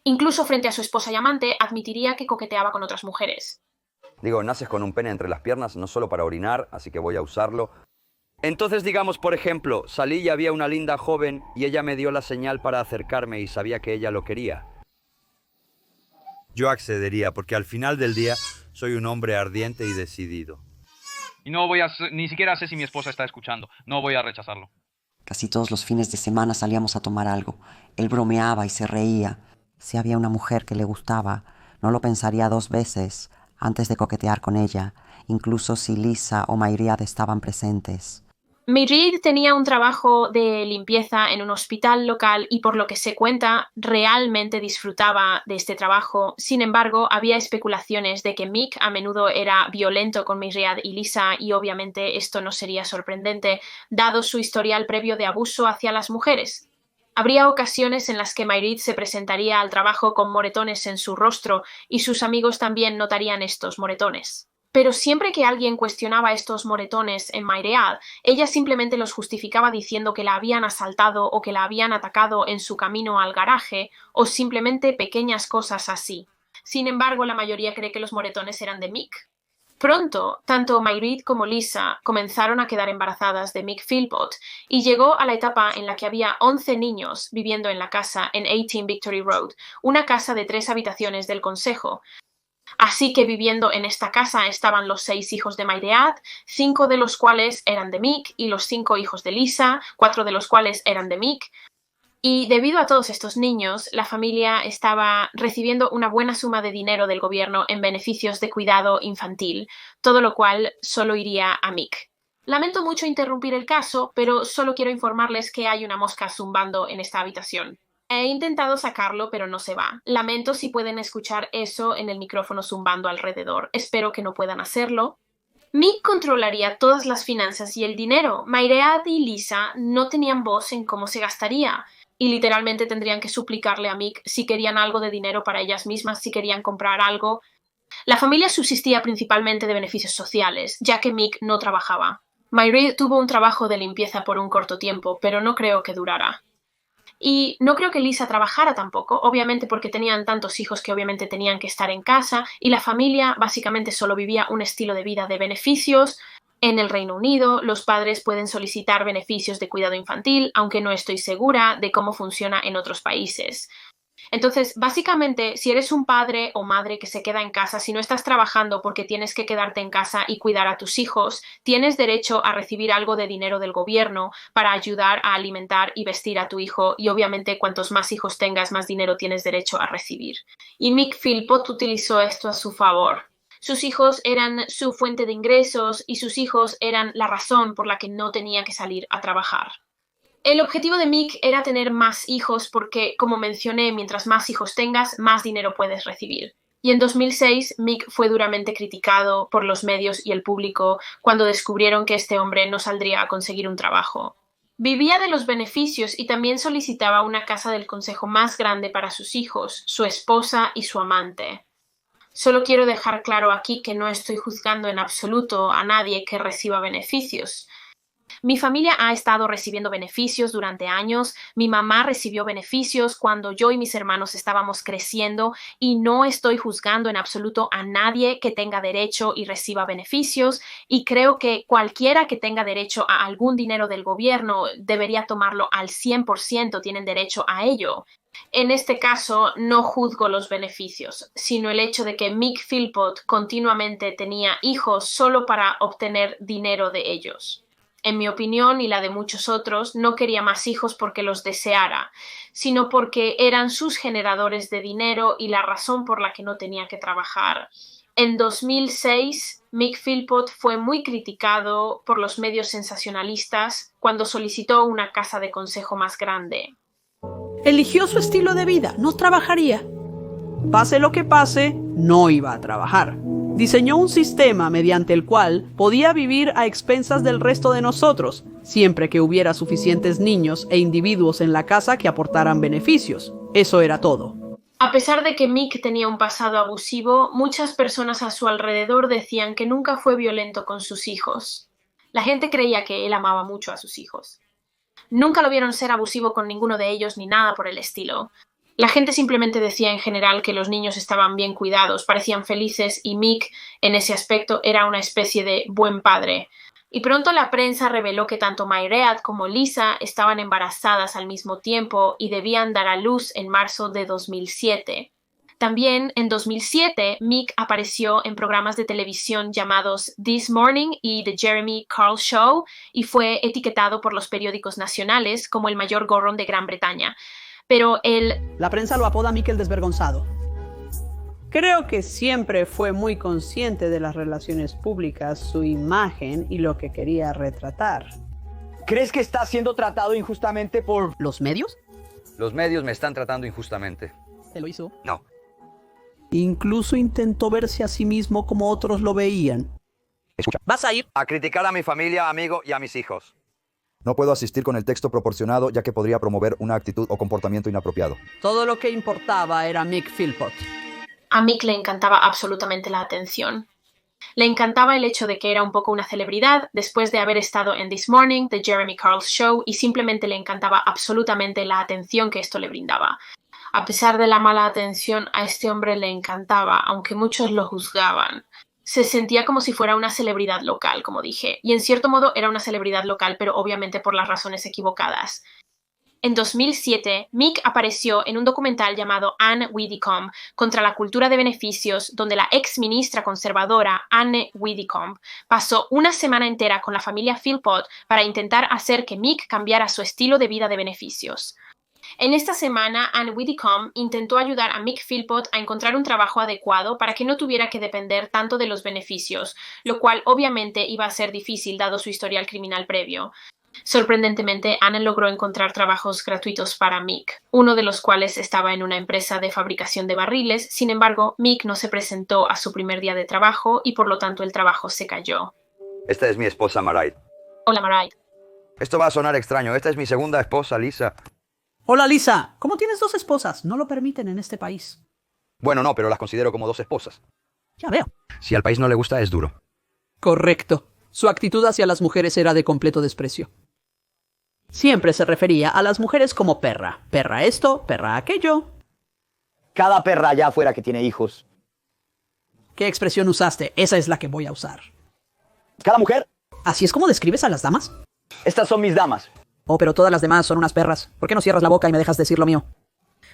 [SPEAKER 1] Incluso frente a su esposa y amante, admitiría que coqueteaba con otras mujeres.
[SPEAKER 12] Digo, naces con un pene entre las piernas, no solo para orinar, así que voy a usarlo. Entonces digamos, por ejemplo, salí y había una linda joven y ella me dio la señal para acercarme y sabía que ella lo quería. yo accedería, porque al final del día soy un hombre ardiente y decidido.
[SPEAKER 13] Y no ni siquiera sé si mi esposa está escuchando. No voy a rechazarlo.
[SPEAKER 5] Casi todos los fines de semana salíamos a tomar algo. Él bromeaba y se reía. Si había una mujer que le gustaba, no lo pensaría 2 veces antes de coquetear con ella, incluso si Lisa o Mayriad estaban presentes.
[SPEAKER 1] Mayriad tenía un trabajo de limpieza en un hospital local y, por lo que se cuenta, realmente disfrutaba de este trabajo. Sin embargo, había especulaciones de que Mick a menudo era violento con Mayriad y Lisa, y obviamente esto no sería sorprendente, dado su historial previo de abuso hacia las mujeres. Habría ocasiones en las que Mayriad se presentaría al trabajo con moretones en su rostro y sus amigos también notarían estos moretones. Pero siempre que alguien cuestionaba estos moretones en Mayriad, ella simplemente los justificaba diciendo que la habían asaltado o que la habían atacado en su camino al garaje, o simplemente pequeñas cosas así. Sin embargo, la mayoría cree que los moretones eran de Mick. Pronto, tanto Mayriad como Lisa comenzaron a quedar embarazadas de Mick Philpott y llegó a la etapa en la que había 11 niños viviendo en la casa en 18 Victory Road, una casa de 3 habitaciones del consejo. Así que viviendo en esta casa estaban los 6 hijos de Mayriad, 5 de los cuales eran de Mick, y los 5 hijos de Lisa, 4 de los cuales eran de Mick. Y debido a todos estos niños, la familia estaba recibiendo una buena suma de dinero del gobierno en beneficios de cuidado infantil, todo lo cual solo iría a Mick. Lamento mucho interrumpir el caso, pero solo quiero informarles que hay una mosca zumbando en esta habitación. He intentado sacarlo, pero no se va. Lamento si pueden escuchar eso en el micrófono zumbando alrededor. Espero que no puedan hacerlo. Mick controlaría todas las finanzas y el dinero. Mayriad y Lisa no tenían voz en cómo se gastaría. Y literalmente tendrían que suplicarle a Mick si querían algo de dinero para ellas mismas, si querían comprar algo. La familia subsistía principalmente de beneficios sociales, ya que Mick no trabajaba. Mayriad tuvo un trabajo de limpieza por un corto tiempo, pero no creo que durara. Y no creo que Lisa trabajara tampoco, obviamente porque tenían tantos hijos que obviamente tenían que estar en casa, y la familia básicamente solo vivía un estilo de vida de beneficios. En el Reino Unido, los padres pueden solicitar beneficios de cuidado infantil, aunque no estoy segura de cómo funciona en otros países. Entonces, básicamente, si eres un padre o madre que se queda en casa, si no estás trabajando porque tienes que quedarte en casa y cuidar a tus hijos, tienes derecho a recibir algo de dinero del gobierno para ayudar a alimentar y vestir a tu hijo, y obviamente cuantos más hijos tengas, más dinero tienes derecho a recibir. Y Mick Philpott utilizó esto a su favor. Sus hijos eran su fuente de ingresos y sus hijos eran la razón por la que no tenía que salir a trabajar. El objetivo de Mick era tener más hijos porque, como mencioné, mientras más hijos tengas, más dinero puedes recibir. Y en 2006, Mick fue duramente criticado por los medios y el público cuando descubrieron que este hombre no saldría a conseguir un trabajo. Vivía de los beneficios y también solicitaba una casa del consejo más grande para sus hijos, su esposa y su amante. Solo quiero dejar claro aquí que no estoy juzgando en absoluto a nadie que reciba beneficios. Mi familia ha estado recibiendo beneficios durante años. Mi mamá recibió beneficios cuando yo y mis hermanos estábamos creciendo, y no estoy juzgando en absoluto a nadie que tenga derecho y reciba beneficios, y creo que cualquiera que tenga derecho a algún dinero del gobierno debería tomarlo al 100%, tienen derecho a ello. En este caso, no juzgo los beneficios, sino el hecho de que Mick Philpott continuamente tenía hijos solo para obtener dinero de ellos. En mi opinión y la de muchos otros, no quería más hijos porque los deseara, sino porque eran sus generadores de dinero y la razón por la que no tenía que trabajar. En 2006, Mick Philpott fue muy criticado por los medios sensacionalistas cuando solicitó una casa de consejo más grande.
[SPEAKER 14] Eligió su estilo de vida, no trabajaría. Pase lo que pase, no iba a trabajar. Diseñó un sistema mediante el cual podía vivir a expensas del resto de nosotros, siempre que hubiera suficientes niños e individuos en la casa que aportaran beneficios. Eso era todo.
[SPEAKER 1] A pesar de que Mick tenía un pasado abusivo, muchas personas a su alrededor decían que nunca fue violento con sus hijos. La gente creía que él amaba mucho a sus hijos. Nunca lo vieron ser abusivo con ninguno de ellos ni nada por el estilo. La gente simplemente decía en general que los niños estaban bien cuidados, parecían felices, y Mick, en ese aspecto, era una especie de buen padre. Y pronto la prensa reveló que tanto Mayriad como Lisa estaban embarazadas al mismo tiempo y debían dar a luz en marzo de 2007. También en 2007, Meek apareció en programas de televisión llamados This Morning y The Jeremy Carl Show y fue etiquetado por los periódicos nacionales como el mayor gorrón de Gran Bretaña. Pero
[SPEAKER 14] La prensa lo apoda Meek el desvergonzado. Creo que siempre fue muy consciente de las relaciones públicas, su imagen y lo que quería retratar.
[SPEAKER 15] ¿Crees que está siendo tratado injustamente por
[SPEAKER 14] los medios?
[SPEAKER 12] Los medios me están tratando injustamente.
[SPEAKER 14] ¿Se lo hizo?
[SPEAKER 12] No.
[SPEAKER 14] Incluso intentó verse a sí mismo como otros lo veían.
[SPEAKER 12] Escucha.
[SPEAKER 14] ¿Vas a ir?
[SPEAKER 12] A criticar a mi familia, amigo y a mis hijos.
[SPEAKER 16] No puedo asistir con el texto proporcionado ya que podría promover una actitud o comportamiento inapropiado.
[SPEAKER 14] Todo lo que importaba era Mick Philpott.
[SPEAKER 1] A Meek le encantaba absolutamente la atención. Le encantaba el hecho de que era un poco una celebridad después de haber estado en This Morning, The Jeremy Carl Show, y simplemente le encantaba absolutamente la atención que esto le brindaba. A pesar de la mala atención, a este hombre le encantaba, aunque muchos lo juzgaban. Se sentía como si fuera una celebridad local, como dije, y en cierto modo era una celebridad local, pero obviamente por las razones equivocadas. En 2007, Meek apareció en un documental llamado Anne Widdecombe contra la cultura de beneficios, donde la ex ministra conservadora Anne Widdecombe pasó una semana entera con la familia Philpott para intentar hacer que Meek cambiara su estilo de vida de beneficios. En esta semana, Anne Widdecombe intentó ayudar a Meek Philpott a encontrar un trabajo adecuado para que no tuviera que depender tanto de los beneficios, lo cual obviamente iba a ser difícil dado su historial criminal previo. Sorprendentemente, Anne logró encontrar trabajos gratuitos para Meek, uno de los cuales estaba en una empresa de fabricación de barriles. Sin embargo, Meek no se presentó a su primer día de trabajo y por lo tanto el trabajo se cayó.
[SPEAKER 12] Esta es mi esposa, Maraid.
[SPEAKER 1] Hola, Maraid.
[SPEAKER 12] Esto va a sonar extraño. Esta es mi segunda esposa, Lisa.
[SPEAKER 14] Hola, Lisa. ¿Cómo tienes dos esposas? No lo permiten en este país.
[SPEAKER 12] Bueno, no, pero las considero como dos esposas.
[SPEAKER 14] Ya veo.
[SPEAKER 12] Si al país no le gusta, es duro.
[SPEAKER 14] Correcto. Su actitud hacia las mujeres era de completo desprecio. Siempre se refería a las mujeres como perra. Perra esto, perra aquello.
[SPEAKER 15] Cada perra allá afuera que tiene hijos.
[SPEAKER 14] ¿Qué expresión usaste? Esa es la que voy a usar.
[SPEAKER 15] ¿Cada mujer?
[SPEAKER 14] ¿Así es como describes a las damas?
[SPEAKER 15] Estas son mis damas.
[SPEAKER 14] Oh, pero todas las demás son unas perras. ¿Por qué no cierras la boca y me dejas decir lo mío?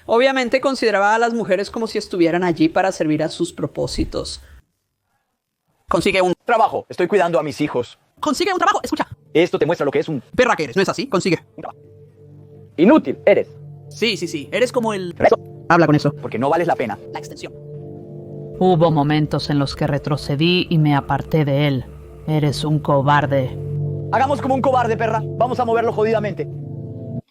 [SPEAKER 14] Obviamente consideraba a las mujeres como si estuvieran allí para servir a sus propósitos.
[SPEAKER 15] Consigue un trabajo. Estoy cuidando a mis hijos.
[SPEAKER 14] Consigue un trabajo. Escucha.
[SPEAKER 15] Esto te muestra lo que es un
[SPEAKER 14] perra que eres, ¿no es así? Consigue.
[SPEAKER 15] Inútil, eres.
[SPEAKER 14] Sí. Eres como el... Habla con eso.
[SPEAKER 15] Porque no vales la pena.
[SPEAKER 14] La extensión.
[SPEAKER 17] Hubo momentos en los que retrocedí y me aparté de él. Eres un cobarde.
[SPEAKER 15] Hagamos como un cobarde, perra. Vamos a moverlo jodidamente.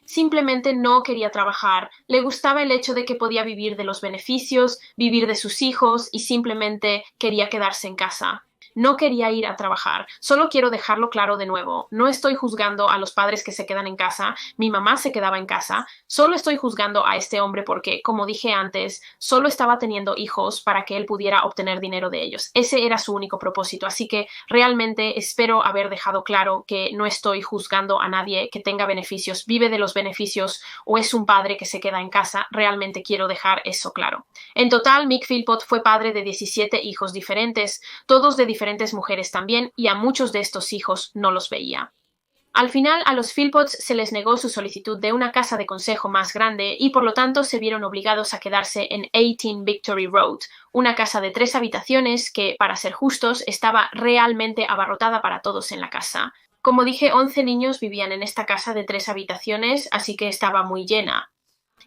[SPEAKER 1] Simplemente no quería trabajar. Le gustaba el hecho de que podía vivir de los beneficios, vivir de sus hijos y simplemente quería quedarse en casa. No quería ir a trabajar. Solo quiero dejarlo claro de nuevo. No estoy juzgando a los padres que se quedan en casa. Mi mamá se quedaba en casa. Solo estoy juzgando a este hombre porque, como dije antes, solo estaba teniendo hijos para que él pudiera obtener dinero de ellos. Ese era su único propósito. Así que realmente espero haber dejado claro que no estoy juzgando a nadie que tenga beneficios, vive de los beneficios o es un padre que se queda en casa. Realmente quiero dejar eso claro. En total, Meek Philpott fue padre de 17 hijos diferentes, todos de diferentes mujeres también, y a muchos de estos hijos no los veía. Al final, a los Philpotts se les negó su solicitud de una casa de consejo más grande y por lo tanto se vieron obligados a quedarse en 18 Victory Road, una casa de 3 habitaciones que, para ser justos, estaba realmente abarrotada para todos en la casa. Como dije, 11 niños vivían en esta casa de 3 habitaciones, así que estaba muy llena.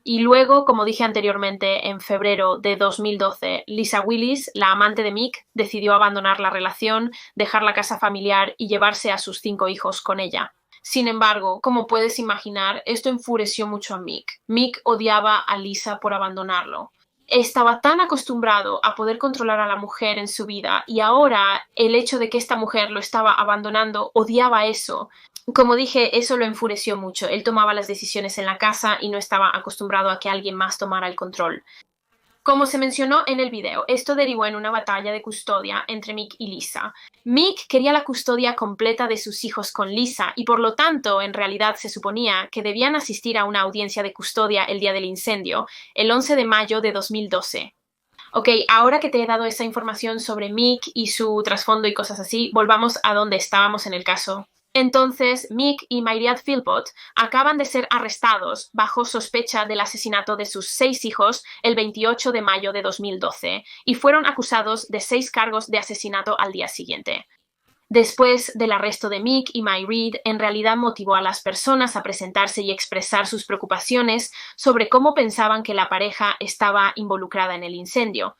[SPEAKER 1] Y luego, como dije anteriormente, en febrero de 2012, Lisa Willis, la amante de Meek, decidió abandonar la relación, dejar la casa familiar y llevarse a sus 5 hijos con ella. Sin embargo, como puedes imaginar, esto enfureció mucho a Meek. Meek odiaba a Lisa por abandonarlo. Estaba tan acostumbrado a poder controlar a la mujer en su vida y ahora el hecho de que esta mujer lo estaba abandonando, odiaba eso. Como dije, eso lo enfureció mucho. Él tomaba las decisiones en la casa y no estaba acostumbrado a que alguien más tomara el control. Como se mencionó en el video, esto derivó en una batalla de custodia entre Meek y Lisa. Meek quería la custodia completa de sus hijos con Lisa y por lo tanto, en realidad se suponía que debían asistir a una audiencia de custodia el día del incendio, el 11 de mayo de 2012. Ok, ahora que te he dado esa información sobre Meek y su trasfondo y cosas así, volvamos a donde estábamos en el caso. Entonces, Mick y Mairead Philpott acaban de ser arrestados bajo sospecha del asesinato de sus 6 hijos el 28 de mayo de 2012 y fueron acusados de 6 cargos de asesinato al día siguiente. Después del arresto de Mick y Mairead, en realidad motivó a las personas a presentarse y expresar sus preocupaciones sobre cómo pensaban que la pareja estaba involucrada en el incendio.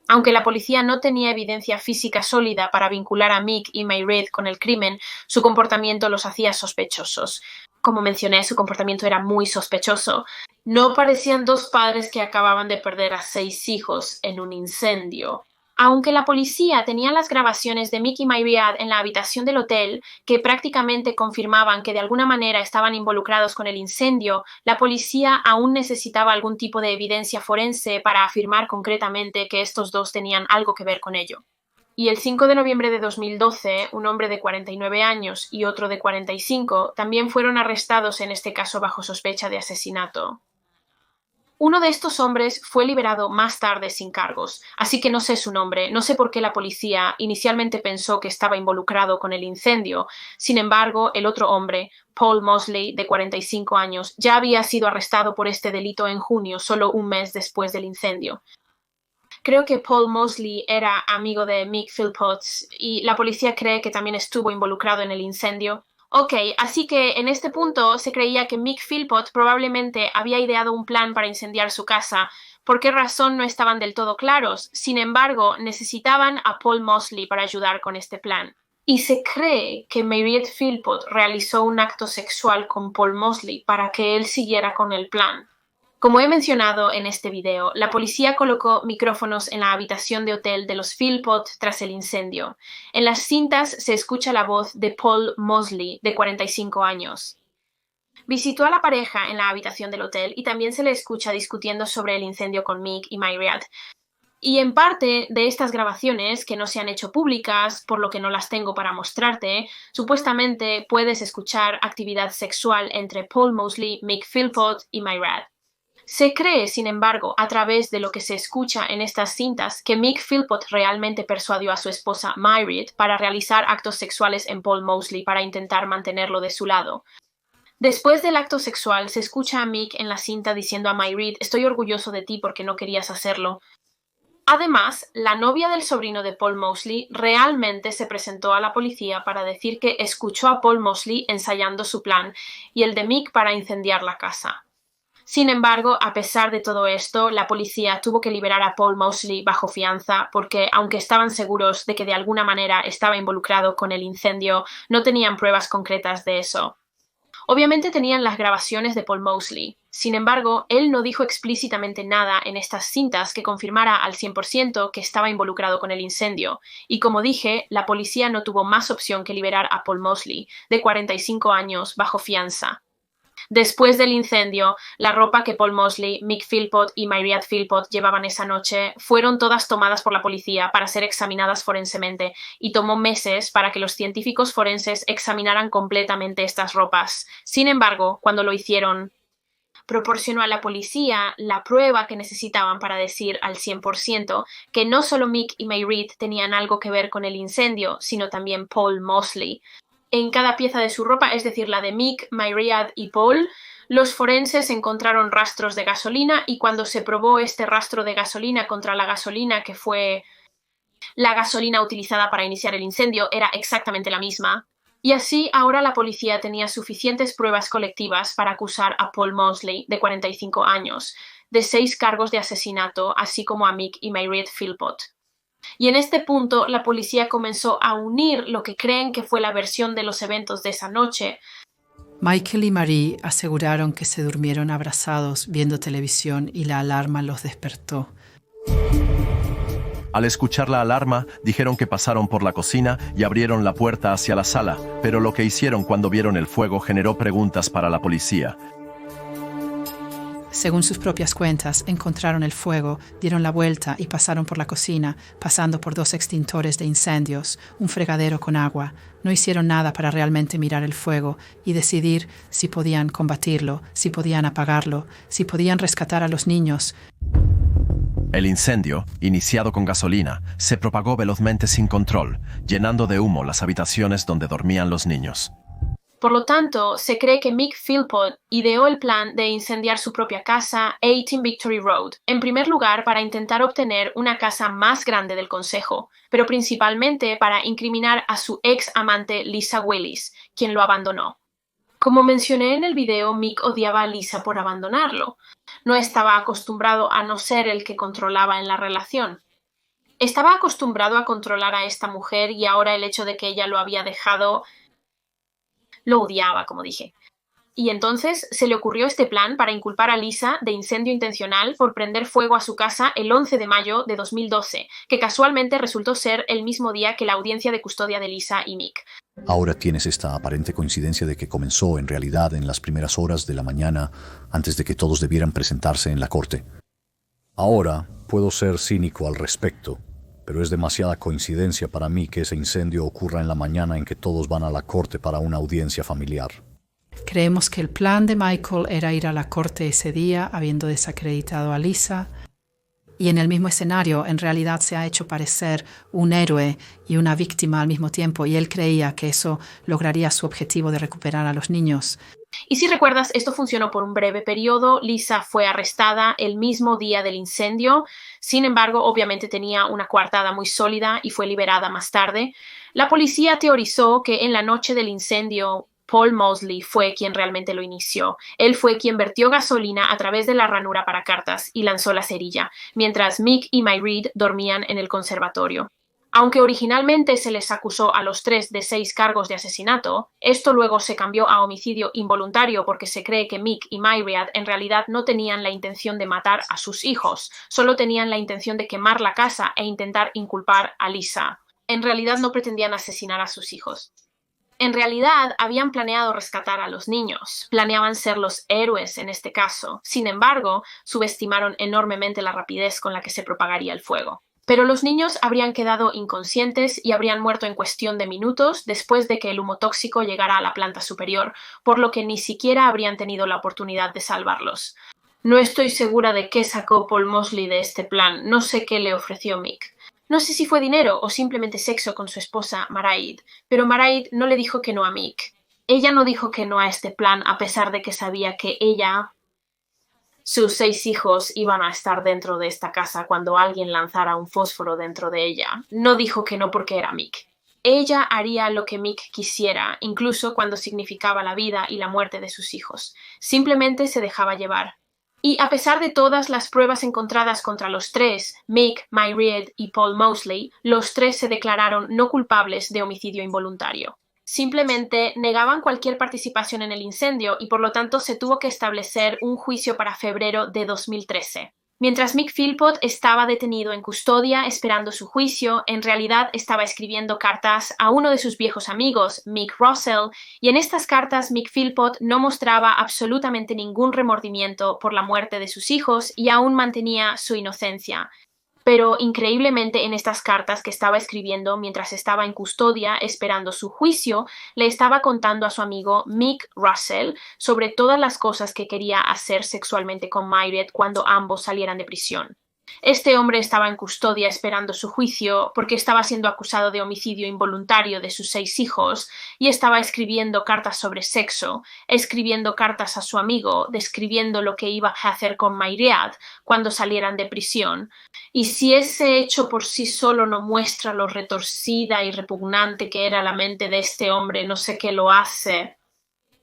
[SPEAKER 1] Aunque la policía no tenía evidencia física sólida para vincular a Mick y Mairead con el crimen, su comportamiento los hacía sospechosos. Como mencioné, su comportamiento era muy sospechoso. No parecían 2 padres que acababan de perder a 6 hijos en un incendio. Aunque la policía tenía las grabaciones de Mick y Mairead en la habitación del hotel, que prácticamente confirmaban que de alguna manera estaban involucrados con el incendio, la policía aún necesitaba algún tipo de evidencia forense para afirmar concretamente que estos 2 tenían algo que ver con ello. Y el 5 de noviembre de 2012, un hombre de 49 años y otro de 45 también fueron arrestados en este caso bajo sospecha de asesinato. Uno de estos hombres fue liberado más tarde sin cargos, así que no sé su nombre, no sé por qué la policía inicialmente pensó que estaba involucrado con el incendio. Sin embargo, el otro hombre, Paul Mosley, de 45 años, ya había sido arrestado por este delito en junio, solo un mes después del incendio. Creo que Paul Mosley era amigo de Mick Philpott y la policía cree que también estuvo involucrado en el incendio. Ok, así que en este punto se creía que Mick Philpott probablemente había ideado un plan para incendiar su casa. ¿Por qué razón no estaban del todo claros? Sin embargo, necesitaban a Paul Mosley para ayudar con este plan. Y se cree que Mairead Philpott realizó un acto sexual con Paul Mosley para que él siguiera con el plan. Como he mencionado en este video, la policía colocó micrófonos en la habitación de hotel de los Philpott tras el incendio. En las cintas se escucha la voz de Paul Mosley, de 45 años. Visitó a la pareja en la habitación del hotel y también se le escucha discutiendo sobre el incendio con Mick y Mairead. Y en parte de estas grabaciones, que no se han hecho públicas, por lo que no las tengo para mostrarte, supuestamente puedes escuchar actividad sexual entre Paul Mosley, Mick Philpott y Mairead. Se cree, sin embargo, a través de lo que se escucha en estas cintas, que Mick Philpott realmente persuadió a su esposa Mairead para realizar actos sexuales en Paul Mosley para intentar mantenerlo de su lado. Después del acto sexual, se escucha a Mick en la cinta diciendo a Mairead: «Estoy orgulloso de ti porque no querías hacerlo». Además, la novia del sobrino de Paul Mosley realmente se presentó a la policía para decir que escuchó a Paul Mosley ensayando su plan y el de Mick para incendiar la casa. Sin embargo, a pesar de todo esto, la policía tuvo que liberar a Paul Mosley bajo fianza porque, aunque estaban seguros de que de alguna manera estaba involucrado con el incendio, no tenían pruebas concretas de eso. Obviamente tenían las grabaciones de Paul Mosley. Sin embargo, él no dijo explícitamente nada en estas cintas que confirmara al 100% que estaba involucrado con el incendio. Y como dije, la policía no tuvo más opción que liberar a Paul Mosley, de 45 años, bajo fianza. Después del incendio, la ropa que Paul Mosley, Mick Philpott y Mairead Philpott llevaban esa noche fueron todas tomadas por la policía para ser examinadas forensemente y tomó meses para que los científicos forenses examinaran completamente estas ropas. Sin embargo, cuando lo hicieron, proporcionó a la policía la prueba que necesitaban para decir al 100% que no solo Mick y Mairead tenían algo que ver con el incendio, sino también Paul Mosley. En cada pieza de su ropa, es decir, la de Mick, Mairead y Paul, los forenses encontraron rastros de gasolina y cuando se probó este rastro de gasolina contra la gasolina que fue la gasolina utilizada para iniciar el incendio, era exactamente la misma. Y así ahora la policía tenía suficientes pruebas colectivas para acusar a Paul Mosley, de 45 años, de 6 cargos de asesinato, así como a Mick y Mairead Philpott. Y en este punto la policía comenzó a unir lo que creen que fue la versión de los eventos de esa noche.
[SPEAKER 8] Michael y Marie aseguraron que se durmieron abrazados viendo televisión y la alarma los despertó.
[SPEAKER 11] Al escuchar la alarma, dijeron que pasaron por la cocina y abrieron la puerta hacia la sala, pero lo que hicieron cuando vieron el fuego generó preguntas para la policía.
[SPEAKER 8] Según sus propias cuentas, encontraron el fuego, dieron la vuelta y pasaron por la cocina, pasando por 2 extintores de incendios, un fregadero con agua. No hicieron nada para realmente mirar el fuego y decidir si podían combatirlo, si podían apagarlo, si podían rescatar a los niños.
[SPEAKER 11] El incendio, iniciado con gasolina, se propagó velozmente sin control, llenando de humo las habitaciones donde dormían los niños.
[SPEAKER 1] Por lo tanto, se cree que Mick Philpott ideó el plan de incendiar su propia casa, 18 Victory Road, en primer lugar para intentar obtener una casa más grande del consejo, pero principalmente para incriminar a su ex amante Lisa Willis, quien lo abandonó. Como mencioné en el video, Mick odiaba a Lisa por abandonarlo. No estaba acostumbrado a no ser el que controlaba en la relación. Estaba acostumbrado a controlar a esta mujer y ahora el hecho de que ella lo había dejado lo odiaba, como dije. Y entonces se le ocurrió este plan para inculpar a Lisa de incendio intencional por prender fuego a su casa el 11 de mayo de 2012, que casualmente resultó ser el mismo día que la audiencia de custodia de Lisa y Mick.
[SPEAKER 7] Ahora tienes esta aparente coincidencia de que comenzó en realidad en las primeras horas de la mañana antes de que todos debieran presentarse en la corte. Ahora puedo ser cínico al respecto, pero es demasiada coincidencia para mí que ese incendio ocurra en la mañana en que todos van a la corte para una audiencia familiar.
[SPEAKER 8] Creemos que el plan de Michael era ir a la corte ese día, habiendo desacreditado a Lisa, y en el mismo escenario en realidad se ha hecho parecer un héroe y una víctima al mismo tiempo, y él creía que eso lograría su objetivo de recuperar a los niños.
[SPEAKER 1] Y si recuerdas, esto funcionó por un breve periodo. Lisa fue arrestada el mismo día del incendio. Sin embargo, obviamente tenía una coartada muy sólida y fue liberada más tarde. La policía teorizó que en la noche del incendio Paul Mosley fue quien realmente lo inició. Él fue quien vertió gasolina a través de la ranura para cartas y lanzó la cerilla, mientras Mick y Mairead dormían en el conservatorio. Aunque originalmente se les acusó a los 3 de 6 cargos de asesinato, esto luego se cambió a homicidio involuntario porque se cree que Mick y Mairead en realidad no tenían la intención de matar a sus hijos, solo tenían la intención de quemar la casa e intentar inculpar a Lisa. En realidad no pretendían asesinar a sus hijos. En realidad habían planeado rescatar a los niños, planeaban ser los héroes en este caso. Sin embargo, subestimaron enormemente la rapidez con la que se propagaría el fuego. Pero los niños habrían quedado inconscientes y habrían muerto en cuestión de minutos después de que el humo tóxico llegara a la planta superior, por lo que ni siquiera habrían tenido la oportunidad de salvarlos. No estoy segura de qué sacó Paul Mosley de este plan, no sé qué le ofreció Mick. No sé si fue dinero o simplemente sexo con su esposa Mairead, pero Mairead no le dijo que no a Mick. Ella no dijo que no a este plan a pesar de que sabía que sus 6 hijos iban a estar dentro de esta casa cuando alguien lanzara un fósforo dentro de ella. No dijo que no porque era Mick. Ella haría lo que Mick quisiera, incluso cuando significaba la vida y la muerte de sus hijos. Simplemente se dejaba llevar. Y a pesar de todas las pruebas encontradas contra los 3, Mick, Mairead y Paul Mosley, los 3 se declararon no culpables de homicidio involuntario. Simplemente negaban cualquier participación en el incendio y por lo tanto se tuvo que establecer un juicio para febrero de 2013. Mientras Mick Philpott estaba detenido en custodia esperando su juicio, en realidad estaba escribiendo cartas a uno de sus viejos amigos, Mick Russell, y en estas cartas Mick Philpott no mostraba absolutamente ningún remordimiento por la muerte de sus hijos y aún mantenía su inocencia. Pero increíblemente en estas cartas que estaba escribiendo mientras estaba en custodia esperando su juicio, le estaba contando a su amigo Mick Russell sobre todas las cosas que quería hacer sexualmente con Mairead cuando ambos salieran de prisión. Este hombre estaba en custodia esperando su juicio porque estaba siendo acusado de homicidio involuntario de sus 6 hijos y estaba escribiendo cartas sobre sexo, escribiendo cartas a su amigo, describiendo lo que iba a hacer con Mairead cuando salieran de prisión. Y si ese hecho por sí solo no muestra lo retorcida y repugnante que era la mente de este hombre, no sé qué lo hace.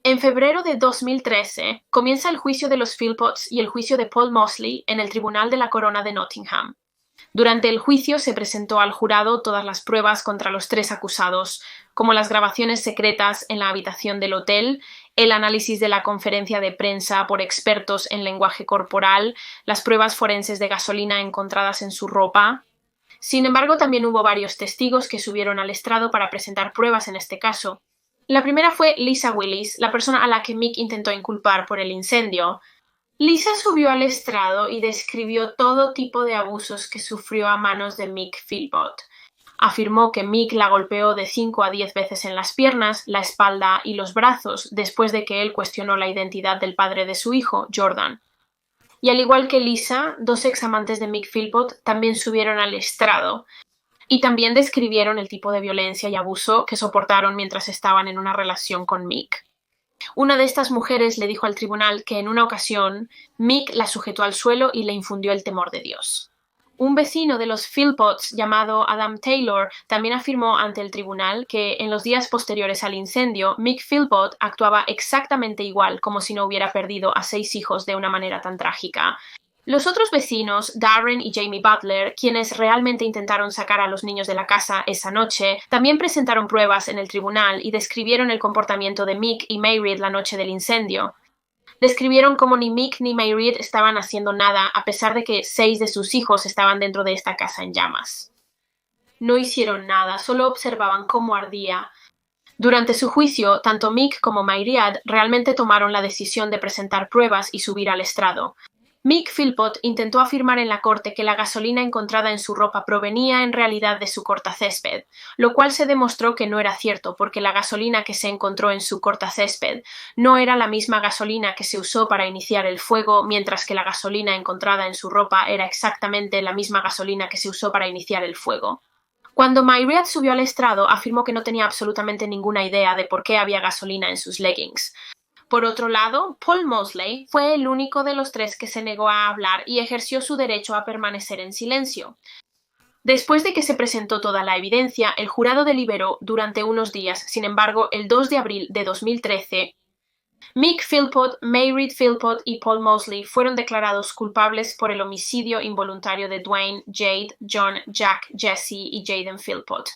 [SPEAKER 1] En febrero de 2013 comienza el juicio de los Philpotts y el juicio de Paul Mosley en el Tribunal de la Corona de Nottingham. Durante el juicio se presentó al jurado todas las pruebas contra los 3 acusados, como las grabaciones secretas en la habitación del hotel, el análisis de la conferencia de prensa por expertos en lenguaje corporal, las pruebas forenses de gasolina encontradas en su ropa. Sin embargo, también hubo varios testigos que subieron al estrado para presentar pruebas en este caso. La primera fue Lisa Willis, la persona a la que Mick intentó inculpar por el incendio. Lisa subió al estrado y describió todo tipo de abusos que sufrió a manos de Mick Philpott. Afirmó que Mick la golpeó de 5 a 10 veces en las piernas, la espalda y los brazos después de que él cuestionó la identidad del padre de su hijo, Jordan. Y al igual que Lisa, 2 examantes de Mick Philpott también subieron al estrado y también describieron el tipo de violencia y abuso que soportaron mientras estaban en una relación con Mick. Una de estas mujeres le dijo al tribunal que en una ocasión Mick la sujetó al suelo y le infundió el temor de Dios. Un vecino de los Philpotts llamado Adam Taylor también afirmó ante el tribunal que en los días posteriores al incendio, Mick Philpott actuaba exactamente igual, como si no hubiera perdido a 6 hijos de una manera tan trágica. Los otros vecinos, Darren y Jamie Butler, quienes realmente intentaron sacar a los niños de la casa esa noche, también presentaron pruebas en el tribunal y describieron el comportamiento de Mick y Mayread la noche del incendio. Describieron cómo ni Mick ni Mayread estaban haciendo nada a pesar de que 6 de sus hijos estaban dentro de esta casa en llamas. No hicieron nada, solo observaban cómo ardía. Durante su juicio, tanto Mick como Mayread realmente tomaron la decisión de presentar pruebas y subir al estrado. Mick Philpott intentó afirmar en la corte que la gasolina encontrada en su ropa provenía en realidad de su cortacésped, lo cual se demostró que no era cierto porque la gasolina que se encontró en su cortacésped no era la misma gasolina que se usó para iniciar el fuego, mientras que la gasolina encontrada en su ropa era exactamente la misma gasolina que se usó para iniciar el fuego. Cuando Mayread subió al estrado, afirmó que no tenía absolutamente ninguna idea de por qué había gasolina en sus leggings. Por otro lado, Paul Mosley fue el único de los 3 que se negó a hablar y ejerció su derecho a permanecer en silencio. Después de que se presentó toda la evidencia, el jurado deliberó durante unos días. Sin embargo, el 2 de abril de 2013, Mick Philpott, Mayread Philpott y Paul Mosley fueron declarados culpables por el homicidio involuntario de Dwayne, Jade, John, Jack, Jesse y Jaden Philpott.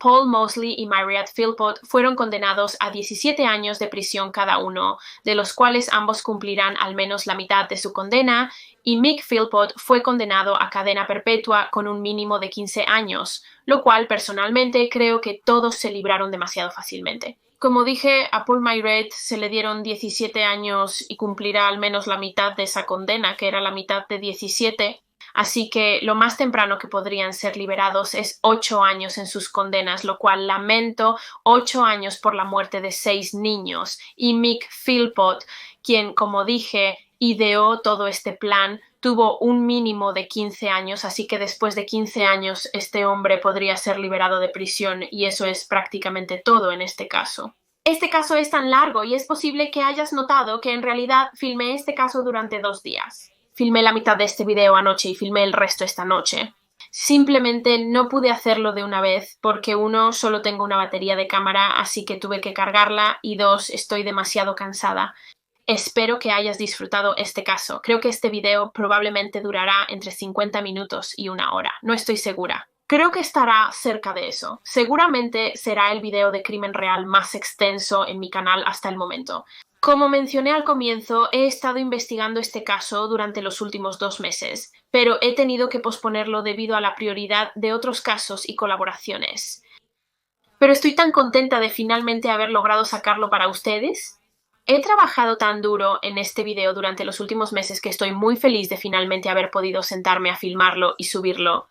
[SPEAKER 1] Paul Mosley y Mayread Philpott fueron condenados a 17 años de prisión cada uno, de los cuales ambos cumplirán al menos la mitad de su condena, y Mick Philpott fue condenado a cadena perpetua con un mínimo de 15 años, lo cual personalmente creo que todos se libraron demasiado fácilmente. Como dije, a Paul Mayread se le dieron 17 años y cumplirá al menos la mitad de esa condena, que era la mitad de 17. Así que lo más temprano que podrían ser liberados es 8 años en sus condenas, lo cual lamento, 8 años por la muerte de 6 niños. Y Mick Philpott, quien, como dije, ideó todo este plan, tuvo un mínimo de 15 años, así que después de 15 años este hombre podría ser liberado de prisión y eso es prácticamente todo en este caso. Este caso es tan largo y es posible que hayas notado que en realidad filmé este caso durante 2 días. Filmé la mitad de este video anoche y filmé el resto esta noche. Simplemente no pude hacerlo de una vez porque 1, solo tengo una batería de cámara, así que tuve que cargarla, y 2, estoy demasiado cansada. Espero que hayas disfrutado este caso. Creo que este video probablemente durará entre 50 minutos y 1 hora. No estoy segura. Creo que estará cerca de eso. Seguramente será el video de crimen real más extenso en mi canal hasta el momento. Como mencioné al comienzo, he estado investigando este caso durante los últimos 2 meses, pero he tenido que posponerlo debido a la prioridad de otros casos y colaboraciones. Pero estoy tan contenta de finalmente haber logrado sacarlo para ustedes. He trabajado tan duro en este video durante los últimos meses que estoy muy feliz de finalmente haber podido sentarme a filmarlo y subirlo.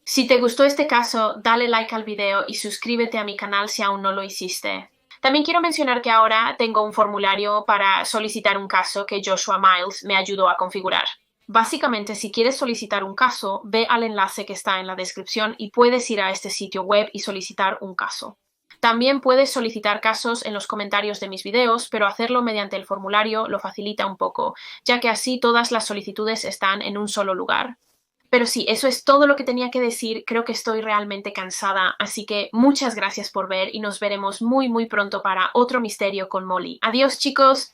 [SPEAKER 1] Si te gustó este caso, dale like al video y suscríbete a mi canal si aún no lo hiciste. También quiero mencionar que ahora tengo un formulario para solicitar un caso que Joshua Miles me ayudó a configurar. Básicamente, si quieres solicitar un caso, ve al enlace que está en la descripción y puedes ir a este sitio web y solicitar un caso. También puedes solicitar casos en los comentarios de mis videos, pero hacerlo mediante el formulario lo facilita un poco, ya que así todas las solicitudes están en un solo lugar. Pero sí, eso es todo lo que tenía que decir. Creo que estoy realmente cansada, así que muchas gracias por ver y nos veremos muy pronto para otro misterio con Molly. Adiós, chicos.